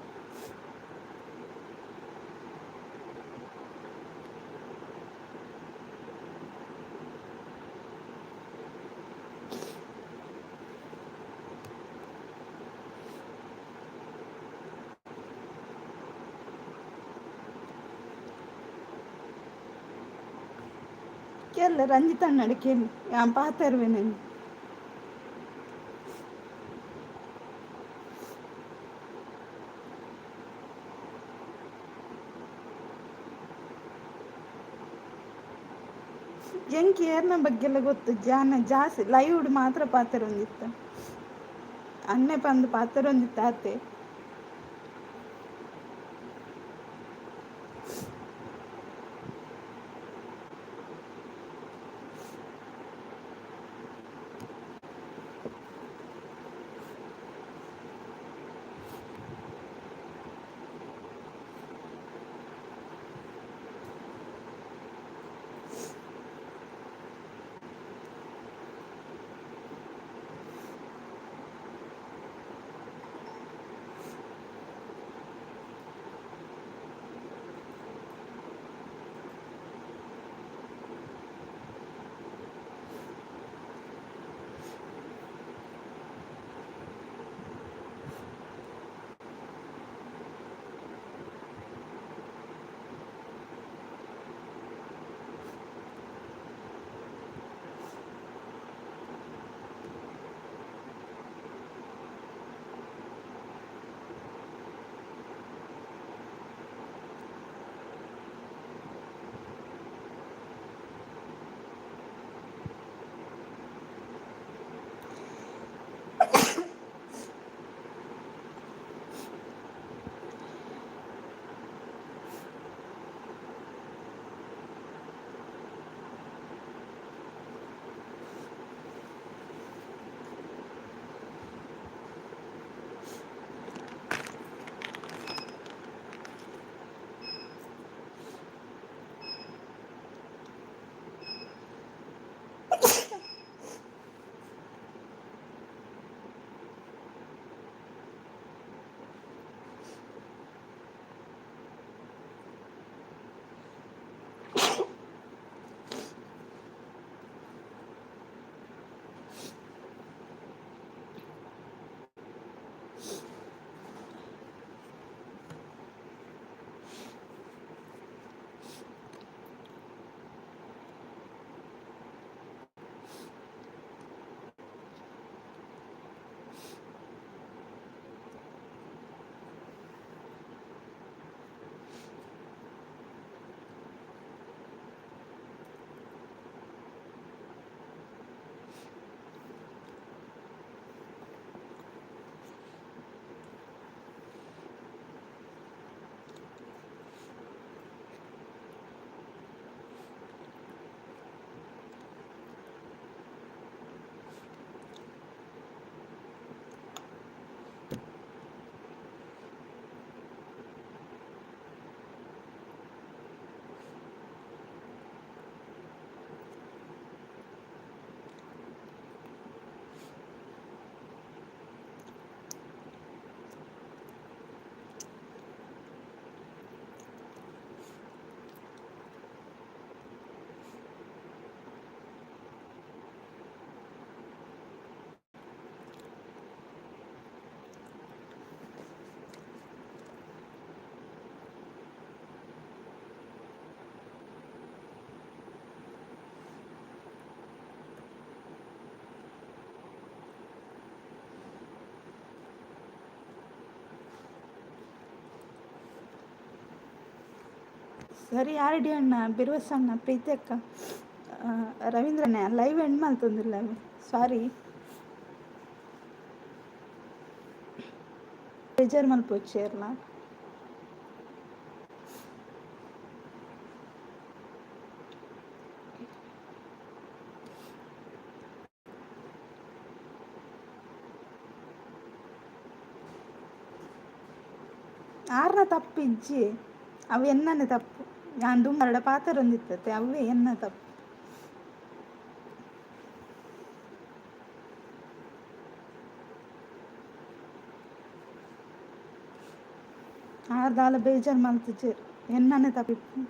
ಕೇಳಲೆ ರಂಜಿತ್ ಅಣ್ಣಡೆ ಕೇಳಿ ಯಾನ್ ಪಾತೆರ್ವೇನೆ ಎಂಕಿ ಏರ್ನ ಬಗ್ಗೆಲ್ಲ ಗೊತ್ತು ಜಾನ ಜಾಸ್ತಿ ಲೈವ್ ಮಾತ್ರ ಪಾತೆರೊಂದಿತ್ತು ಅನ್ನೆ ಪಂದು ಪಾತೆರೊಂದಿತ್ತು ಆತೆ ಸರಿ ಆರ್ ಡಿ ಅಣ್ಣ ಬಿರುವಸಣ್ಣ ಪ್ರೀತಿ ಅಕ್ಕ ರವೀಂದ್ರನೇ ಲೈವ್ ಎಂಡ್ ಮಾಡ್ತಂದಿಲ್ಲ ಸಾರಿ ಬೇಜಾರು ಮಲ್ಪೊಚ್ಚೇರ್ಲ ಆರ್ನ ತಪ್ಪು ಇಜ್ಜಿ ಅವು ಎನ್ನನೆ ತಪ್ಪು ನಾನು ದುಮ್ಮರಡ ಪಾತ್ರ ಹೊಂದಿತ್ತತೆ ಅವೇ ಎನ್ನ ತಪ್ಪು ಆರ್ದಾಲ ಬೇಜಾರು ಮಲ್ತಿಜ್ಜೆ ಎನ್ನನೆ ತಪ್ಪಿತ್ತು